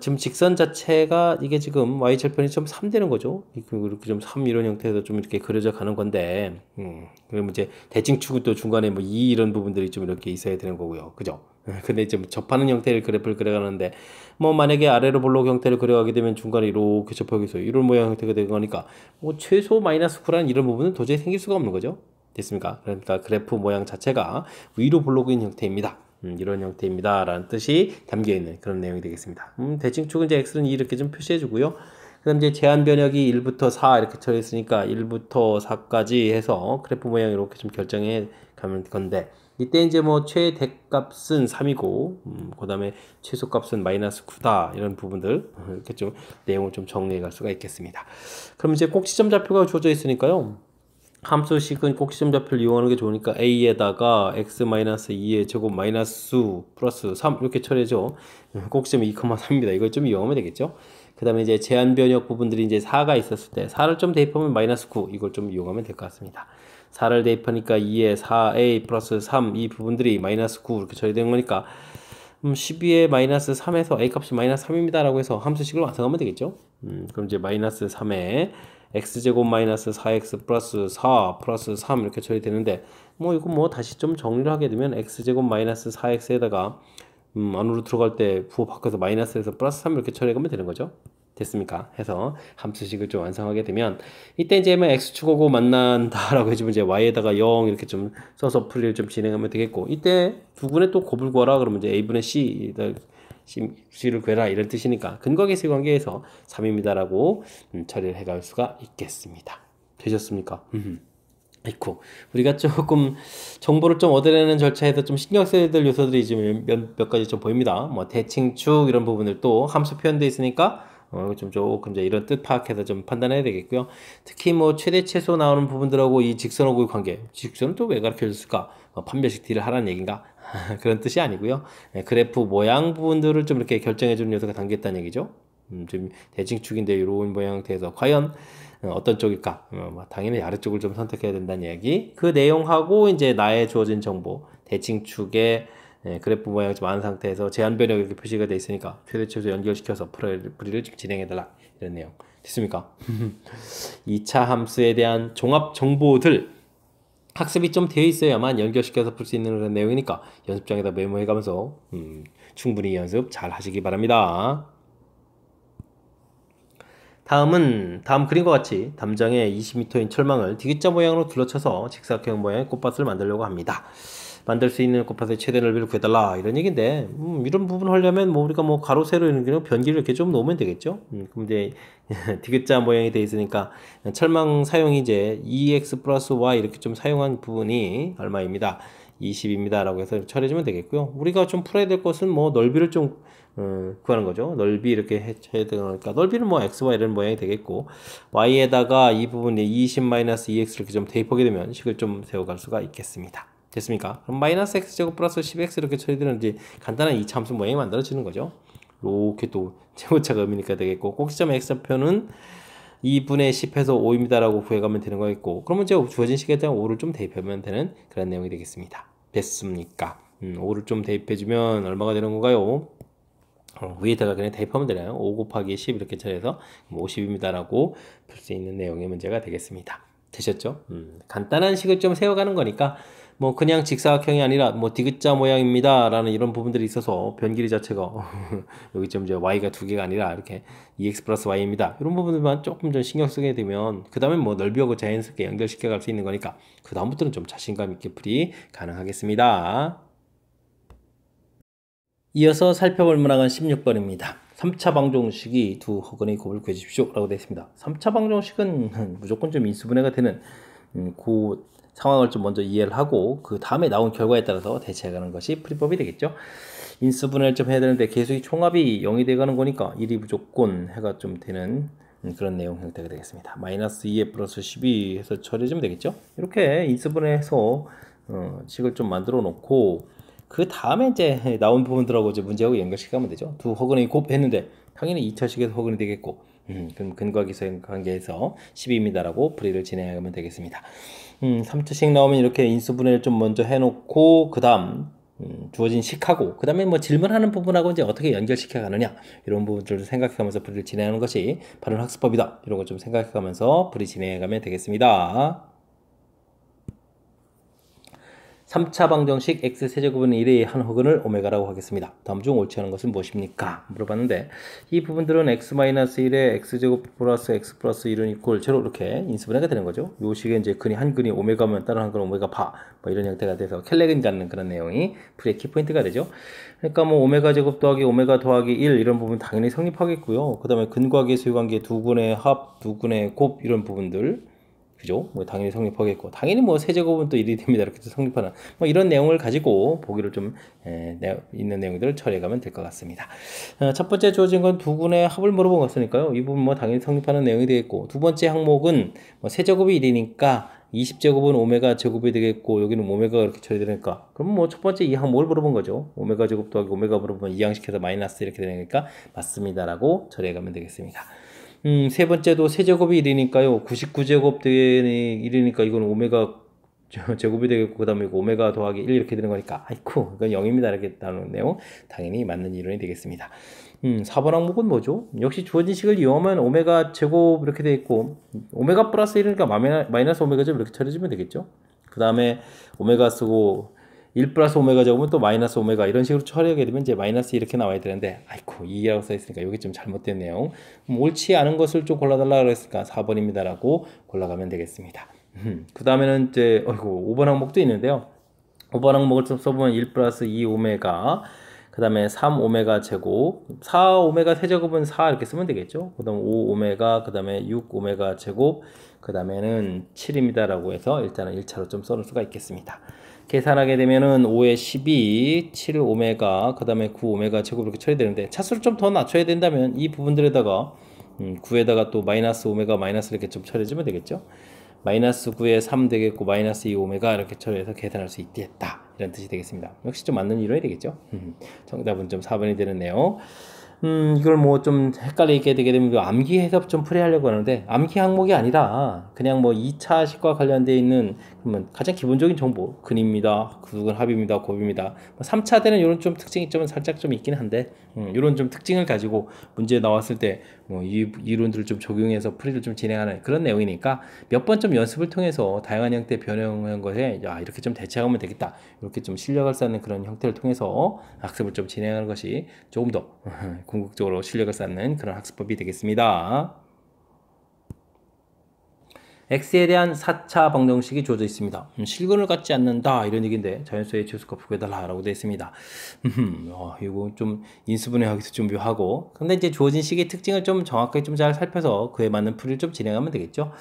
지금 직선 자체가 이게 지금 y절편이 좀 3 되는 거죠. 이렇게 좀 3 이런 형태에서 좀 이렇게 그려져 가는 건데, 그러면 이제 대칭축은 또 중간에 뭐 2 이런 부분들이 좀 이렇게 있어야 되는 거고요. 그죠? 근데 좀 접하는 형태의 그래프를 그려가는데, 뭐 만약에 아래로 볼록 형태를 그려가게 되면 중간에 이렇게 접하게 해서 이런 모양 형태가 되는 거니까, 뭐 최소 마이너스 9라는 이런 부분은 도저히 생길 수가 없는 거죠. 됐습니까? 그러니까 그래프 모양 자체가 위로 볼록인 형태입니다. 이런 형태입니다 라는 뜻이 담겨있는 그런 내용이 되겠습니다. 대칭축은 이제 x는 2 이렇게 좀 표시해 주고요. 그 다음 이제 제한 변역이 1부터 4 이렇게 처리했으니까 1부터 4까지 해서 그래프 모양 이렇게 좀 결정해 가면 건데 이때 이제 뭐 최대값은 3이고 그 다음에 최소값은 마이너스 9다 이런 부분들 이렇게 좀 내용을 좀 정리해 갈 수가 있겠습니다. 그럼 이제 꼭지점 좌표가 주어져 있으니까요. 함수식은 꼭지점 좌표를 이용하는 게 좋으니까 a에다가 x-2의 제곱 마이너스 플러스 3 이렇게 처리해줘. 꼭지점이 2,3입니다. 이걸 좀 이용하면 되겠죠. 그 다음에 이제 제한 변역 부분들이 이제 4가 있었을 때 4를 좀 대입하면 마이너스 9 이걸 좀 이용하면 될 것 같습니다. 4를 대입하니까 2에 4a 플러스 3 이 부분들이 마이너스 9 이렇게 처리되는 거니까 12에 마이너스 3에서 a 값이 마이너스 3입니다 라고 해서 함수식을 완성하면 되겠죠. 그럼 이제 마이너스 3에 x제곱 마이너스 4x 플러스 4 플러스 3 이렇게 처리되는데 뭐 이거 뭐 다시 좀 정리를 하게 되면 x제곱 마이너스 4x에다가 안으로 들어갈 때 부호 바꿔서 마이너스에서 플러스 3 이렇게 처리하면 되는 거죠. 됐습니까? 해서 함수식을 좀 완성하게 되면 이때 이제 뭐 x축하고 만난다라고 해주면 이제 y에다가 0 이렇게 좀 써서 풀이를 좀 진행하면 되겠고 이때 두분의 또 곱을 구하라 그러면 이제 a분의 c를 구해라 이런 뜻이니까 근거계수 관계에서 3입니다 라고 처리를 해갈 수가 있겠습니다. 되셨습니까? 아이쿠 우리가 조금 정보를 좀 얻으려는 절차에서 좀 신경 써야 될 요소들이 지금 몇 가지 좀 보입니다. 뭐 대칭축 이런 부분들 또 함수 표현되어 있으니까 좀 조금 이제 이런 뜻 파악해서 좀 판단해야 되겠고요. 특히 뭐 최대 최소 나오는 부분들하고 이 직선하고의 관계, 직선은 또 왜 가르쳐 줬을까? 판별식 D를 하라는 얘기인가? 그런 뜻이 아니고요. 그래프 모양 부분들을 좀 이렇게 결정해 주는 요소가 담겼다는 얘기죠. 좀 대칭축인데 이런 모양 형태에서 과연 어떤 쪽일까? 당연히 아래쪽을 좀 선택해야 된다는 이야기. 그 내용하고 이제 나의 주어진 정보, 대칭축의 그래프 모양이 좀 많은 상태에서 제한 변형 이렇게 표시가 되어 있으니까 최대 최소 연결시켜서 풀이를 좀 진행해달라 이런 내용 됐습니까? 2차 함수에 대한 종합 정보들 학습이 좀 되어 있어야만 연결시켜서 풀 수 있는 그런 내용이니까 연습장에다 메모해가면서 충분히 연습 잘 하시기 바랍니다. 다음 그림과 같이 담장에 20m인 철망을 디귿자 모양으로 둘러쳐서 직사각형 모양의 꽃밭을 만들려고 합니다. 만들 수 있는 꽃밭의 최대 넓이를 구해달라 이런 얘기인데 이런 부분 하려면 뭐 우리가 뭐 가로 세로 이런 경우 변기를 이렇게 좀 놓으면 되겠죠. 그럼 이제 디귿자 모양이 되어 있으니까 철망 사용이 이제 2x 플러스 y 이렇게 좀 사용한 부분이 얼마입니다. 20입니다 라고 해서 처리해주면 되겠고요. 우리가 좀 풀어야 될 것은 뭐 넓이를 좀 구하는 거죠. 넓이 이렇게 해야 되니까 넓이는 뭐 x, y 이런 모양이 되겠고 y에다가 이 부분에 20-2x 이렇게 좀 대입하게 되면 식을 좀 세워갈 수가 있겠습니다. 됐습니까? 그럼 마이너스 x제곱 플러스 10x 이렇게 처리되는 이제 간단한 이차함수 모양이 만들어지는 거죠. 이렇게 또 제곱차가 의미니까 되겠고 꼭지점 x좌표는 2분의 10해서 5입니다 라고 구해가면 되는 거겠고 그러면 이제 주어진 식에 대한 5를 좀 대입하면 되는 그런 내용이 되겠습니다. 됐습니까? 5를 좀 대입해주면 얼마가 되는 건가요? 위에다가 그냥 대입하면 되나요? 5 곱하기 10 이렇게 처리해서 50입니다 라고 풀 수 있는 내용의 문제가 되겠습니다. 되셨죠? 간단한 식을 좀 세워가는 거니까 뭐 그냥 직사각형이 아니라 뭐 디귿자 모양입니다 라는 이런 부분들이 있어서 변 길이 자체가 여기 좀 이제 y가 두 개가 아니라 이렇게 2x 플러스 y입니다 이런 부분들만 조금 좀 신경 쓰게 되면 그 다음에 뭐 넓이하고 자연스럽게 연결시켜 갈 수 있는 거니까 그 다음부터는 좀 자신감 있게 풀이 가능하겠습니다. 이어서 살펴볼 문항은 16번입니다. 3차 방정식이 두 허근의 곱을 구해주십시오 라고 되어 있습니다. 3차 방정식은 무조건 좀 인수분해가 되는 그 상황을 좀 먼저 이해를 하고 그 다음에 나온 결과에 따라서 대체해가는 것이 풀이법이 되겠죠. 인수분해를 좀 해야 되는데 계속이 총합이 0이 돼가는 거니까 1이 무조건 해가 좀 되는 그런 내용 형태가 되겠습니다. 마이너스 2에 플러스 12 해서 처리해주면 되겠죠. 이렇게 인수분해해서 식을 좀 만들어 놓고 그 다음에 이제 나온 부분들하고 이제 문제하고 연결시키면 되죠. 두 허근이 곱했는데 당연히 2차식에서 허근이 되겠고 그럼 근과기성 관계에서 10입니다라고 풀이를 진행하면 되겠습니다. 3차식 나오면 이렇게 인수분해를 좀 먼저 해놓고 그 다음 주어진 식하고 그 다음에 뭐 질문하는 부분하고 이제 어떻게 연결시켜 가느냐 이런 부분들을 생각하면서 풀이를 진행하는 것이 바른 학습법이다. 이런 거 좀 생각하면서 풀이 진행해 가면 되겠습니다. 3차 방정식 x세제곱은 1의 한 허근을 오메가라고 하겠습니다. 다음 중 옳지 않은 것은 무엇입니까? 물어봤는데 이 부분들은 x-1에 x제곱 플러스 x 플러스 1은 이퀄 제로 이렇게 인수분해가 되는 거죠. 요 식에 이제 한 근이 오메가면 다른 한 근은 오메가 바 뭐 이런 형태가 돼서 켈레근 갖는 그런 내용이 풀이의 키포인트가 되죠. 그러니까 뭐 오메가 제곱 더하기 오메가 더하기 1 이런 부분 당연히 성립하겠고요. 그 다음에 근과계 수유관계 두 근의 합, 두 근의 곱 이런 부분들 그죠? 뭐 당연히 성립하겠고 당연히 뭐 세제곱은 또 1이 됩니다. 이렇게 성립하는 뭐 이런 내용을 가지고 보기를 좀 있는 내용들을 처리해가면 될 것 같습니다. 첫 번째 주어진 건 두 군의 합을 물어본 것이니까요. 이 부분 뭐 당연히 성립하는 내용이 되겠고 두 번째 항목은 뭐 세제곱이 1이니까 20제곱은 오메가 제곱이 되겠고 여기는 오메가가 이렇게 처리되니까 그럼 뭐 첫 번째 이 항목을 물어본 거죠. 오메가 제곱 더하기 오메가 물어보면 이항식해서 마이너스 이렇게 되니까 맞습니다라고 처리해가면 되겠습니다. 세 번째도 세제곱이 1이니까요. 99제곱 되니 1이니까 이건 오메가 제곱이 되겠고 그 다음에 오메가 더하기 1 이렇게 되는 거니까 아이쿠 이건 0입니다 이렇게 나오는 내용 당연히 맞는 이론이 되겠습니다. 4번 항목은 뭐죠? 역시 주어진 식을 이용하면 오메가 제곱 이렇게 되어 있고 오메가 플러스 1이니까 마이너스 오메가 제곱 이렇게 처리해주면 되겠죠. 그 다음에 오메가 쓰고 1 플러스 오메가 제곱은 또 마이너스 오메가 이런 식으로 처리하게 되면 이제 마이너스 이렇게 나와야 되는데 아이고 2라고 써있으니까 이게 좀 잘못된 내용 옳지 않은 것을 좀 골라달라 그랬으니까 4번입니다 라고 골라가면 되겠습니다. 그 다음에는 이제 5번 항목도 있는데요. 5번 항목을 좀 써보면 1 플러스 2 오메가 그 다음에 3 오메가 제곱 4 오메가 세제곱은 4 이렇게 쓰면 되겠죠. 그 다음 5 오메가 그 다음에 6 오메가 제곱 그 다음에는 7입니다 라고 해서 일단은 1차로 좀 써놓을 수가 있겠습니다. 계산하게 되면은 5에 12, 7 오메가, 그 다음에 9 오메가 제곱 이렇게 처리되는데 차수를 좀 더 낮춰야 된다면 이 부분들에다가 9에다가 또 마이너스 오메가 마이너스 이렇게 좀 처리해주면 되겠죠. 마이너스 9에 3 되겠고 마이너스 2 오메가 이렇게 처리해서 계산할 수 있겠다 이런 뜻이 되겠습니다. 역시 좀 맞는 이론이 되겠죠. 정답은 좀 4번이 되는 내용. 이걸 뭐 좀 헷갈리게 되게 되면 그 암기 해석 좀 풀이하려고 하는데 암기 항목이 아니라 그냥 뭐 2차 식과 관련되어 있는 그러면 가장 기본적인 정보 근입니다, 구근 합입니다, 곱입니다. 3차 때는 이런 좀 특징이 좀 살짝 좀 있긴 한데 이런 좀 특징을 가지고 문제 나왔을 때 뭐 이 이론들을 좀 적용해서 풀이를 좀 진행하는 그런 내용이니까 몇 번 좀 연습을 통해서 다양한 형태 변형한 것에 야 이렇게 좀 대체하면 되겠다, 이렇게 좀 실력을 쌓는 그런 형태를 통해서 학습을 좀 진행하는 것이 조금 더 궁극적으로 실력을 쌓는 그런 학습법이 되겠습니다. x에 대한 4차 방정식이 주어져 있습니다. 실근을 갖지 않는다 이런 얘기인데 자연수의 최소값 구해달라 라고 되어 있습니다. 이거 좀 인수분해하기도 준비하고, 근데 이제 주어진 식의 특징을 좀 정확하게 좀 잘 살펴서 그에 맞는 풀이를 좀 진행하면 되겠죠.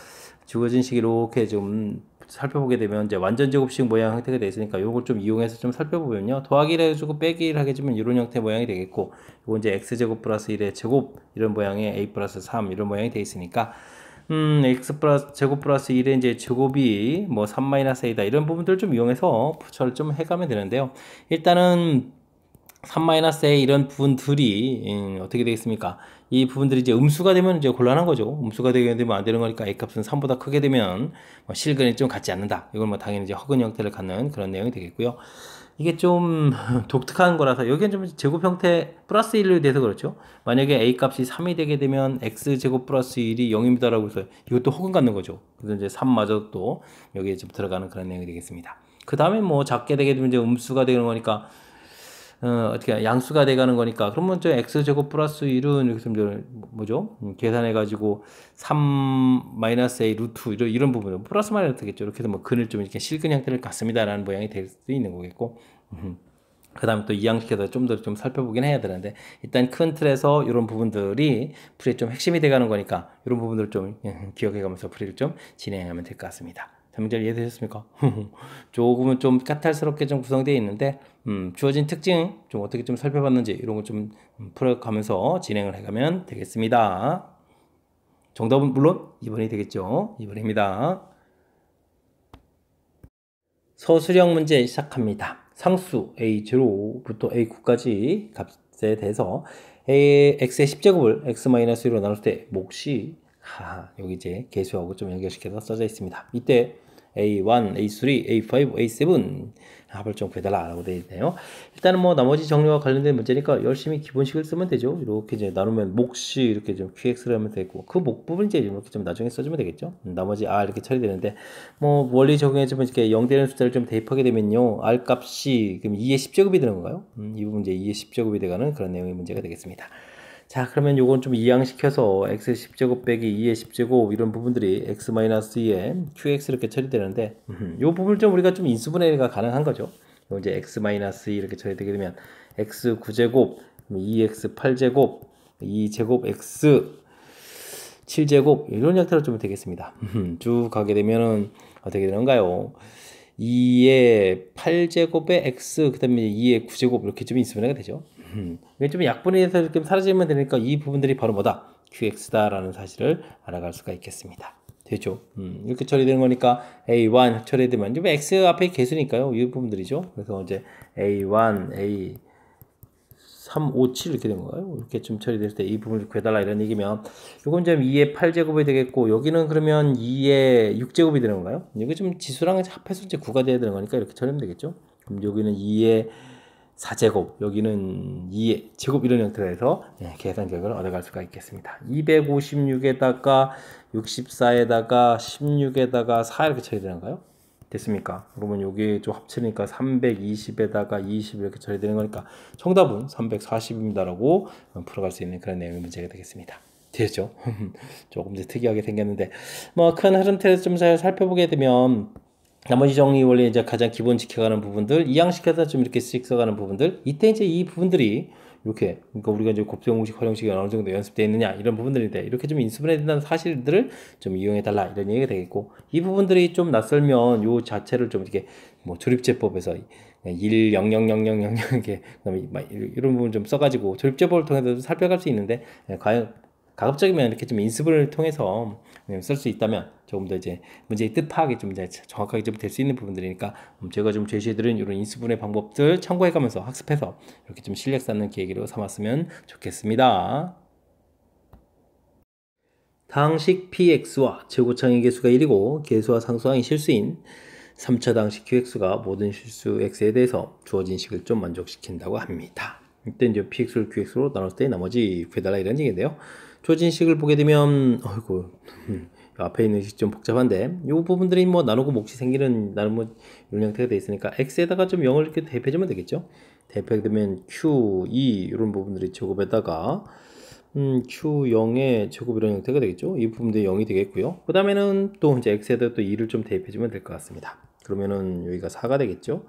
주어진 식 이렇게 좀 살펴보게 되면 이제 완전 제곱식 모양 형태가 되어 있으니까 이걸 좀 이용해서 좀 살펴보면요, 더하기를 해주고 빼기를 하게 해주면 이런 형태 모양이 되겠고, 이거 이제 x제곱 플러스 1의 제곱 이런 모양의 a 플러스 3 이런 모양이 되어 있으니까 x 플러스 제곱 플러스 1의 이제 제곱이 뭐 3 마이너스 a다 이런 부분들을 좀 이용해서 부처를 좀 해가면 되는데요. 일단은 3 마이너스 a 이런 부분들이 어떻게 되겠습니까? 이 부분들이 이제 음수가 되면 이제 곤란한 거죠. 음수가 되면 안 되는 거니까 a 값은 3보다 크게 되면 뭐 실근이 좀 같지 않는다. 이걸 뭐 당연히 이제 허근 형태를 갖는 그런 내용이 되겠고요. 이게 좀 독특한 거라서 여기는 좀 제곱 형태 플러스 1로 돼서 그렇죠. 만약에 a 값이 3이 되게 되면 x 제곱 플러스 1이 0입니다라고 해서 이것도 허근 갖는 거죠. 그래서 이제 3마저 또 여기에 좀 들어가는 그런 내용이 되겠습니다. 그 다음에 뭐 작게 되게 되면 이제 음수가 되는 거니까 어떻게 양수가 돼가는 거니까 그러면 저 x제곱 플러스 1은 이렇게 좀 뭐죠? 계산해 가지고 3 마이너스 a 루트 이런 부분은 플러스 마이너스겠죠. 이렇게 해서 뭐 근을 좀 이렇게 실근 형태를 갖습니다라는 모양이 될 수도 있는 거겠고, 그 다음에 또 이항시켜서 좀 더 좀 살펴보긴 해야 되는데 일단 큰 틀에서 이런 부분들이 풀이의 좀 핵심이 돼가는 거니까 이런 부분들을 좀 기억해가면서 풀이를 좀 진행하면 될 것 같습니다. 설명잘 이해되셨습니까? 조금은 좀 까탈스럽게 좀 구성되어 있는데 주어진 특징 좀 어떻게 좀 살펴봤는지 이런 거 좀 풀어가면서 진행을 해가면 되겠습니다. 정답은 물론 2번이 되겠죠. 2번입니다. 서술형 문제 시작합니다. 상수 a0부터 a9까지 값에 대해서 x의 10제곱을 x-1로 나눌 때 몫이 여기 이제 계수하고 좀 연결시켜서 써져 있습니다. 이때 A1, A3, A5, A7 합을 좀 구해달라고 되어 있네요. 일단은 뭐 나머지 정리와 관련된 문제니까 열심히 기본식을 쓰면 되죠. 이렇게 이제 나누면 몫이 이렇게 좀 QX를 하면 되고 그 몫 부분 이제 이렇게 좀 나중에 써주면 되겠죠. 나머지 이렇게 처리되는데 뭐 원리 적용해주면 이렇게 0 되는 숫자를 좀 대입하게 되면요, R 값이 그럼 2의 10제곱이 되는 건가요? 이 부분 이제 2의 10제곱이 돼가는 그런 내용의 문제가 되겠습니다. 자, 그러면 요건 좀 이항시켜서 x 10제곱 빼기 2의 10제곱 이런 부분들이 x-2에 qx 이렇게 처리되는데 요 부분을 좀 우리가 좀 인수분해가 가능한 거죠. 요 이제 x-2 이렇게 처리되게 되면 x 9제곱 2x 8제곱 2제곱 x 7제곱 이런 형태로 좀 되겠습니다. 쭉 가게 되면은 어떻게 되는가요? 2의 8제곱의 x 그 다음에 2의 9제곱 이렇게 좀 인수분해가 되죠. 이게 좀 약분해서 이렇게 사라지면 되니까 이 부분들이 바로 뭐다? qx다라는 사실을 알아갈 수가 있겠습니다. 되죠? 이렇게 처리되는 거니까 a1 처리되면 좀 x 앞에 개수니까요. 이 부분들이죠. 그래서 이제 a1, a 3, 5, 7 이렇게 된 건가요? 이렇게 좀 처리될 때 이 부분을 구해달라 이런 얘기면 요건 좀 2의 8제곱이 되겠고 여기는 그러면 2의 6제곱이 되는 건가요? 여기 좀 지수랑 합해서 이제 9가 돼야 되는 거니까 이렇게 처리하면 되겠죠? 그럼 여기는 2의 4제곱, 여기는 2의 제곱 이런 형태로 해서 계산 결과를 얻어갈 수가 있겠습니다. 256에다가 64에다가 16에다가 4 이렇게 처리되는가요? 됐습니까? 그러면 여기 좀 합치니까 320에다가 20 이렇게 처리되는 거니까 정답은 340입니다라고 풀어갈 수 있는 그런 내용의 문제가 되겠습니다. 되죠? 조금 더 특이하게 생겼는데 뭐 큰 흐름 틀에서 좀 잘 살펴보게 되면 나머지 정리 원리 이제 가장 기본 지켜가는 부분들, 이항시켜서 좀 이렇게 씩 써가는 부분들, 이때 이제 이 부분들이 이렇게, 그러니까 우리가 이제 곱셈공식, 활용식이 어느 정도 연습되어 있느냐 이런 부분들인데 이렇게 좀 인수분해 된다는 사실들을 좀 이용해 달라 이런 얘기가 되겠고, 이 부분들이 좀 낯설면 요 자체를 좀 이렇게 뭐 조립제법에서 1, 0, 0, 0, 0, 0, 0 이렇게 그다음에 이런 부분 좀 써가지고 조립제법을 통해서 살펴갈 수 있는데 과연 가급적이면 이렇게 좀 인수분해를 통해서 쓸 수 있다면 조금 더 이제 문제의 뜻 파악이 좀 이제 정확하게 좀 될 수 있는 부분들이니까 제가 좀 제시해드린 이런 인수분해 방법들 참고해가면서 학습해서 이렇게 좀 실력 쌓는 계기로 삼았으면 좋겠습니다. 당식 px와 제곱창의 개수가 1이고 개수와 상수항이 실수인 3차 당식 qx가 모든 실수 x에 대해서 주어진 식을 좀 만족시킨다고 합니다. 이때 이제 px를 qx로 나눴을 때 나머지 구해달라 이런 얘기인데요. 주어진 식을 보게 되면 어이구 앞에 있는 식 좀 복잡한데 이 부분들이 뭐 나누고 몫이 생기는 나누면 이런 형태가 되어 있으니까 x에다가 좀 0을 이렇게 대입해주면 되겠죠. 대입하게 되면 q, 2 이런 부분들이 제곱에다가 Q0의 제곱 이런 형태가 되겠죠. 이 부분도 0이 되겠고요. 그 다음에는 또 이제 x에다 또 2를 좀 대입해주면 될 것 같습니다. 그러면은 여기가 4가 되겠죠.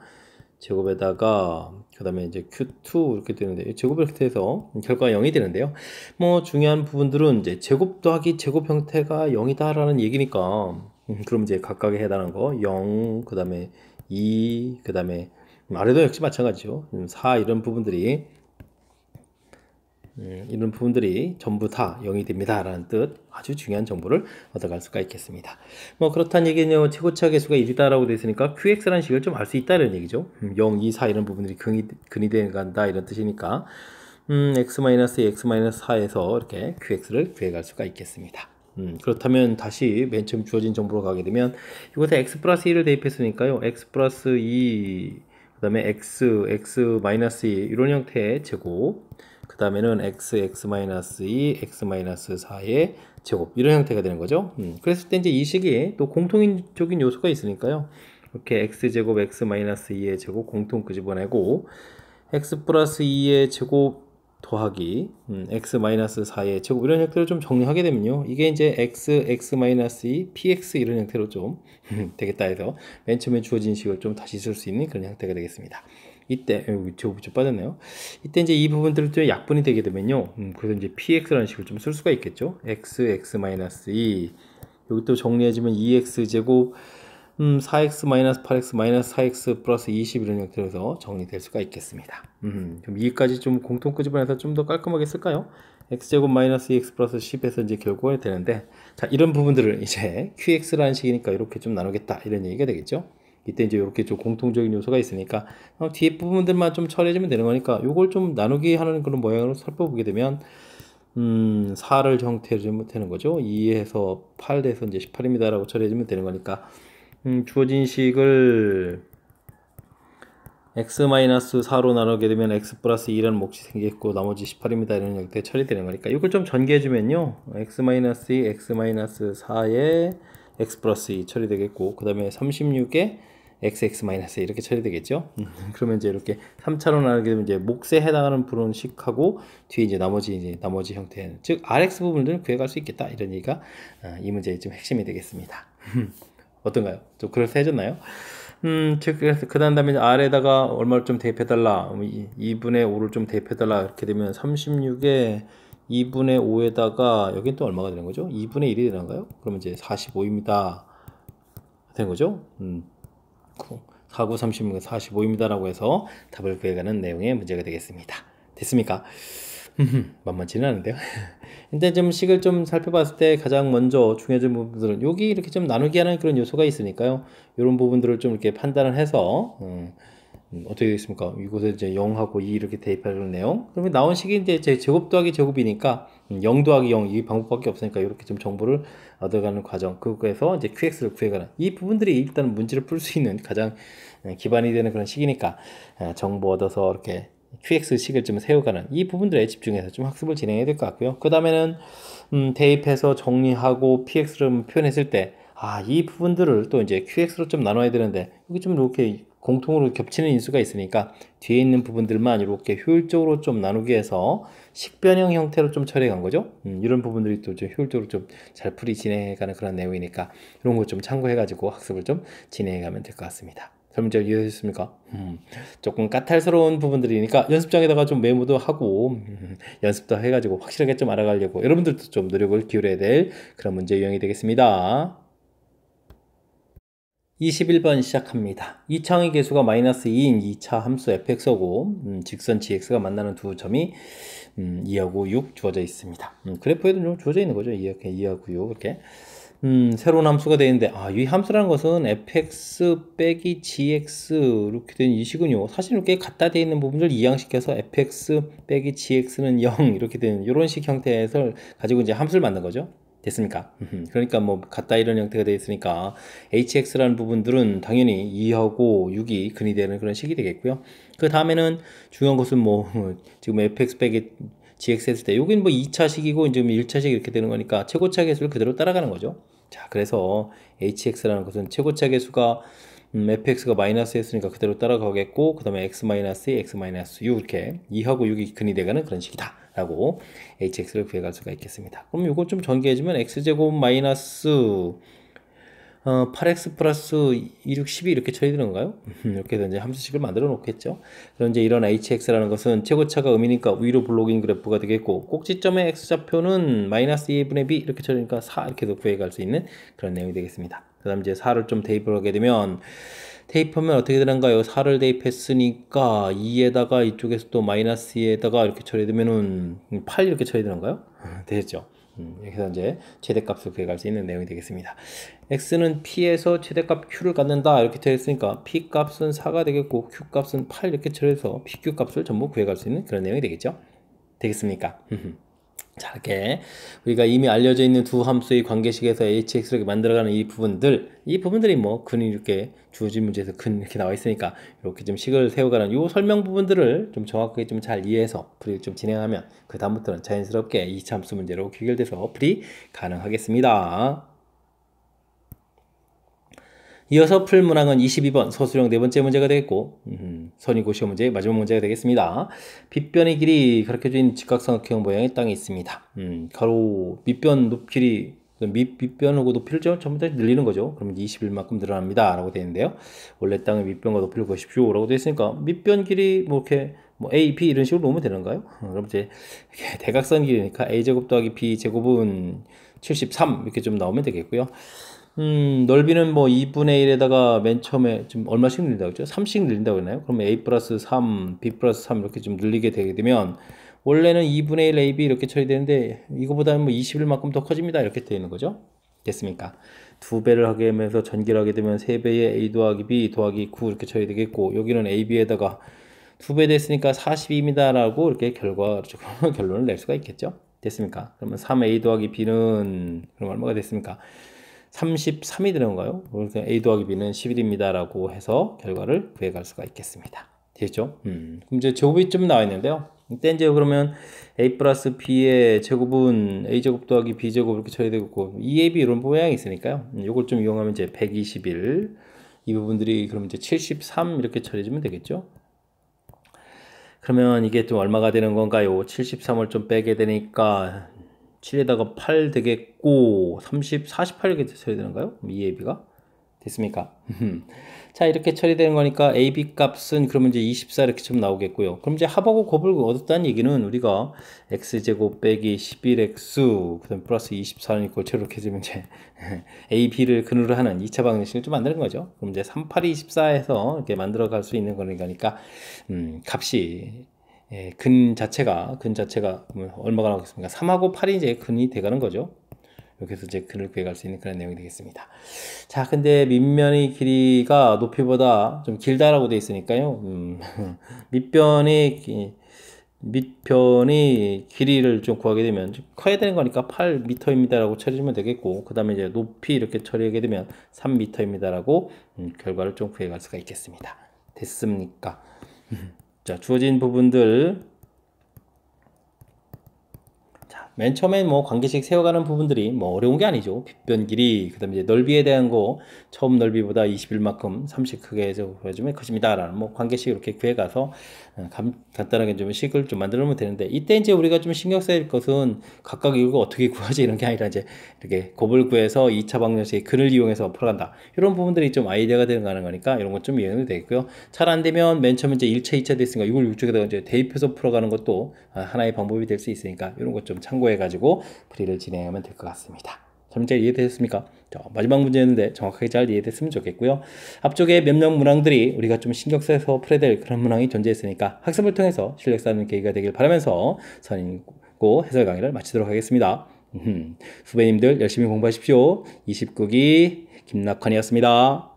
제곱에다가 그 다음에 이제 Q2 이렇게 되는데 제곱 이렇게 해서 결과가 0이 되는데요. 뭐 중요한 부분들은 이제 제곱 더하기 제곱 형태가 0이다 라는 얘기니까 그럼 이제 각각에 해당하는 거 0, 그 다음에 2, 그 다음에 아래도 역시 마찬가지죠. 4 이런 부분들이 전부 다 0이 됩니다 라는 뜻, 아주 중요한 정보를 얻어갈 수가 있겠습니다. 뭐 그렇다는 얘기는 최고차 개수가 1이다 라고 되어 있으니까 qx라는 식을 좀 알 수 있다는 얘기죠. 0, 2, 4 이런 부분들이 근이 되어 간다 이런 뜻이니까 x-2, x-4에서 이렇게 qx를 구해갈 수가 있겠습니다. 그렇다면 다시 맨 처음 주어진 정보로 가게 되면 이곳에 x 플러스 2를 대입했으니까요. x 플러스 2, 그 다음에 x-2 이런 형태의 제곱, 그 다음에는 x-2, x-4의 제곱 이런 형태가 되는 거죠. 그랬을 때 이제 이 식이 또 공통적인 요소가 있으니까요. 이렇게 x제곱 x-2의 제곱 공통 끄집어내고 x 플러스 2의 제곱 더하기 x-4의 제곱 이런 형태로 좀 정리하게 되면요. 이게 이제 x-2, px 이런 형태로 좀 되겠다 해서 맨 처음에 주어진 식을 좀 다시 쓸 수 있는 그런 형태가 되겠습니다. 이때 제곱이 좀 빠졌네요. 이때 이제 이 부분들을 좀 약분이 되게 되면요. 그래서 이제 px라는 식을 좀 쓸 수가 있겠죠. x-2 여기 또 정리해주면 2x제곱 4x-8x-4x 플러스 20 이런 형태로 해서 정리될 수가 있겠습니다. 그럼 이까지 좀 공통 끄집어내서 좀 더 깔끔하게 쓸까요? x제곱 마이너스 2x 플러스 10에서 이제 결국은 되는데, 자, 이런 부분들을 이제 qx라는 식이니까 이렇게 좀 나누겠다 이런 얘기가 되겠죠. 이때 이제 이렇게 좀 공통적인 요소가 있으니까 뒤에 부분들만 좀 처리해주면 되는 거니까 요걸 좀 나누기 하는 그런 모양으로 살펴보게 되면 4를 형태로 되는 거죠. 2에서 8 돼서 이제 18입니다 라고 처리해주면 되는 거니까 주어진 식을 x-4로 나누게 되면 x 플러스 2라는 몫이 생기겠고 나머지 18입니다 이런 형태 처리되는 거니까 이걸 좀 전개해주면요. x-2, x-4에 x 플러스 2 처리되겠고 그 다음에 36에 xx- 이렇게 처리되겠죠. 그러면 이제 이렇게 3차로 나누게 되면 이제 몫에 해당하는 부분 식하고 뒤에 이제 나머지 형태, 즉 rx 부분들은 구해갈 수 있겠다 이런 얘기가 이 문제의 좀 핵심이 되겠습니다. 어떤가요? 좀 그럴싸해졌나요? 즉 그래서 그 다음에 r에다가 얼마를 좀 대입해달라, 2분의 5를 좀 대입해달라 이렇게 되면 36에 2분의 5에다가 여긴 또 얼마가 되는 거죠? 2분의 1이 되는가요? 그러면 이제 45입니다 되는 거죠. 4, 9, 36, 45입니다 라고 해서 답을 구해가는 내용의 문제가 되겠습니다. 됐습니까? 만만치는 않은데요. 근데 좀 식을 좀 살펴봤을 때 가장 먼저 중요한 부분들은 여기 이렇게 좀 나누기 하는 그런 요소가 있으니까요. 이런 부분들을 좀 이렇게 판단을 해서 어떻게 되겠습니까? 이곳에 이제 0하고 2 이렇게 대입하는 내용. 그러면 나온 식이 이제 제곱 더하기 제곱이니까 0 더하기 0 이 방법밖에 없으니까 이렇게 좀 정보를 얻어가는 과정. 그거에서 이제 QX를 구해가는 이 부분들이 일단 문제를 풀 수 있는 가장 기반이 되는 그런 식이니까 정보 얻어서 이렇게 QX 식을 좀 세워가는 이 부분들에 집중해서 좀 학습을 진행해야 될 것 같고요. 그 다음에는 대입해서 정리하고 PX를 표현했을 때 이 부분들을 또 이제 QX로 좀 나눠야 되는데 여기 좀 이렇게 공통으로 겹치는 인수가 있으니까 뒤에 있는 부분들만 이렇게 효율적으로 좀 나누기 해서 식변형 형태로 좀 처리해 간 거죠. 이런 부분들이 또 좀 효율적으로 좀 잘 풀이 진행해 가는 그런 내용이니까 이런 거 좀 참고해 가지고 학습을 좀 진행해 가면 될 것 같습니다. 설명 잘 이해하셨습니까? 조금 까탈스러운 부분들이니까 연습장에다가 좀 메모도 하고 연습도 해가지고 확실하게 좀 알아가려고 여러분들도 좀 노력을 기울여야 될 그런 문제 유형이 되겠습니다. 21번 시작합니다. 이차항의 개수가 마이너스 2인 2차 함수 fx하고 직선 gx가 만나는 두 점이 2하고 6 주어져 있습니다. 그래프에도 좀 주어져 있는 거죠. 이렇게 2하고 6 이렇게 새로운 함수가 되는데 이 함수라는 것은 fx 빼기 gx 이렇게 된 이 식은요 사실 이렇게 갖다 대 있는 부분을 이항시켜서 fx 빼기 gx는 0 이렇게 되는 이런 식 형태에서 가지고 이제 함수를 만든 거죠. 됐습니까? 그러니까 뭐 같다 이런 형태가 되어 있으니까 hx라는 부분들은 당연히 2하고 6이 근이 되는 그런 식이 되겠고요. 그 다음에는 중요한 것은 뭐 지금 fx 빼기 gx 했을 때 여기는 뭐 2차식이고 지금 1차식 이렇게 되는 거니까 최고차 계수를 그대로 따라가는 거죠. 자, 그래서 hx라는 것은 최고차 계수가 fx가 마이너스 했으니까 그대로 따라가겠고 그 다음에 x 마이너스 2, x 마이너스 6 이렇게 2하고 6이 근이 되가는 그런 식이다 라고 hx를 구해갈 수가 있겠습니다. 그럼 이걸 좀 전개해주면 x제곱 마이너스 8x 플러스 2, 6, 12 이렇게 처리되는 건가요? 이렇게 해서 이제 함수식을 만들어 놓겠죠. 그럼 이제 이런 hx라는 것은 최고차가 음이니까 위로 블록인 그래프가 되겠고 꼭지점의 x좌표는 마이너스 2분의 b 이렇게 처리니까 4 이렇게 해서 구해갈 수 있는 그런 내용이 되겠습니다. 그 다음 이제 4를 좀 대입을 하게 되면 대입하면 어떻게 되는가요? 4를 대입했으니까 2에다가 이쪽에서 또 마이너스 2에다가 이렇게 처리되면은 8 이렇게 처리되는가요? 되겠죠. 이렇게 해서 이제 최대값을 구해갈 수 있는 내용이 되겠습니다. x는 p에서 최대값 q를 갖는다 이렇게 되어 있으니까 p 값은 4가 되겠고 q 값은 8 이렇게 처리해서 pq 값을 전부 구해갈 수 있는 그런 내용이 되겠죠. 되겠습니까? 자, 이렇게 우리가 이미 알려져 있는 두 함수의 관계식에서 hx를 만들어가는 이 부분들이 뭐 근이 이렇게 주어진 문제에서 근 이렇게 나와 있으니까 이렇게 좀 식을 세워가는 이 설명 부분들을 좀 정확하게 좀 잘 이해해서 풀이를 좀 진행하면 그 다음부터는 자연스럽게 2차 함수 문제로 귀결돼서 풀이 가능하겠습니다. 이어서 풀 문항은 22번 서술형 네 번째 문제가 되겠고 선의고시어 문제의 마지막 문제가 되겠습니다. 빗변의 길이 가르쳐진 직각삼각형 모양의 땅이 있습니다. 가로 밑변 높이를 밑변하고 높이를 전부 다 늘리는 거죠. 그러면 21만큼 늘어납니다 라고 되어 있는데요. 원래 땅의 밑변과 높이를 구하십시오 라고 되어 있으니까 밑변 길이 뭐 이렇게 뭐 a, b 이런 식으로 놓으면 되는가요? 그럼 이제 대각선 길이니까 a제곱 더하기 b제곱은 73 이렇게 좀 나오면 되겠고요. 넓이는 뭐 2분의 1에다가 맨 처음에 좀 얼마씩 늘린다고 했죠? 3씩 늘린다고 했나요? 그러면 a 플러스 3, b 플러스 3 이렇게 좀 늘리게 되게 되면 원래는 2분의 1 ab 이렇게 처리되는데 이거보다는 뭐 21만큼 더 커집니다. 이렇게 되어 있는 거죠. 됐습니까? 두 배를 하게 하면서 전개를 하게 되면 3배의 a 더하기 b 더하기 9 이렇게 처리되겠고 여기는 ab에다가 2배 됐으니까 42입니다 라고 이렇게 결론을 낼 수가 있겠죠. 됐습니까? 그러면 3a 더하기 b는 그럼 얼마가 됐습니까? 33이 되는가요? 그래서 a 더하기 b는 11입니다 라고 해서 결과를 구해갈 수가 있겠습니다. 되겠죠? 그럼 이제 제곱이 좀 나와 있는데요. 이때 이제 그러면 a 플러스 b의 제곱은 a 제곱 더하기 b 제곱 이렇게 처리되고 2ab 이런 모양이 있으니까요. 이걸 좀 이용하면 이제 121 이 부분들이 그러면 이제 73 이렇게 처리해주면 되겠죠. 그러면 이게 좀 얼마가 되는 건가요? 73을 좀 빼게 되니까 7에다가 8 되겠고 30, 48 이렇게 처리되는가요? 이 AB가 됐습니까? 자, 이렇게 처리되는 거니까 AB 값은 그러면 이제 24 이렇게 좀 나오겠고요. 그럼 이제 합하고 곱을 얻었다는 얘기는 우리가 x제곱 빼기 11x 그다음 플러스 24니까 이렇게 되면 이제 AB를 근으로 하는 2차 방정식을 좀 만드는 거죠. 그럼 이제 38, 24에서 이렇게 만들어 갈 수 있는 거니까 값이 근 자체가 얼마가 나오겠습니까? 3하고 8이 이제 근이 돼가는 거죠. 이렇게 해서 이제 근을 구해갈 수 있는 그런 내용이 되겠습니다. 자, 근데 밑면의 길이가 높이보다 좀 길다라고 되어 있으니까요. 밑변의 길이를 좀 구하게 되면 좀 커야 되는 거니까 8m입니다 라고 처리하면 되겠고 그 다음에 이제 높이 이렇게 처리하게 되면 3m입니다 라고 결과를 좀 구해갈 수가 있겠습니다. 됐습니까? 자, 주어진 부분들 맨 처음엔 뭐 관계식 세워가는 부분들이 뭐 어려운 게 아니죠. 빗변 길이, 그 다음에 이제 넓이에 대한 거, 처음 넓이보다 21만큼 30 크게 해서 보여주면 커집니다. 라는 뭐 관계식 이렇게 구해가서 간단하게 좀 식을 좀 만들어 놓으면 되는데, 이때 이제 우리가 좀 신경 써야 될 것은 각각 이거 어떻게 구하지 이런 게 아니라 이제 이렇게 곱을 구해서 2차 방정식의 근을 이용해서 풀어간다. 이런 부분들이 좀 아이디어가 되는 거니까 이런 것 좀 이해가 되겠고요. 잘 안 되면 맨 처음에 이제 1차, 2차 됐으니까 이걸 이쪽에다가 이제 대입해서 풀어가는 것도 하나의 방법이 될 수 있으니까 이런 것 좀 참고해가지고 풀이를 진행하면 될 것 같습니다. 그럼 잘 이해되셨습니까? 자, 마지막 문제였는데 정확하게 잘 이해됐으면 좋겠고요. 앞쪽에 몇몇 문항들이 우리가 좀 신경 써서 풀어야 될 그런 문항이 존재했으니까 학습을 통해서 실력 쌓는 계기가 되길 바라면서 선임고 해설 강의를 마치도록 하겠습니다. 후배님들 열심히 공부하십시오. 29기 김낙환이었습니다.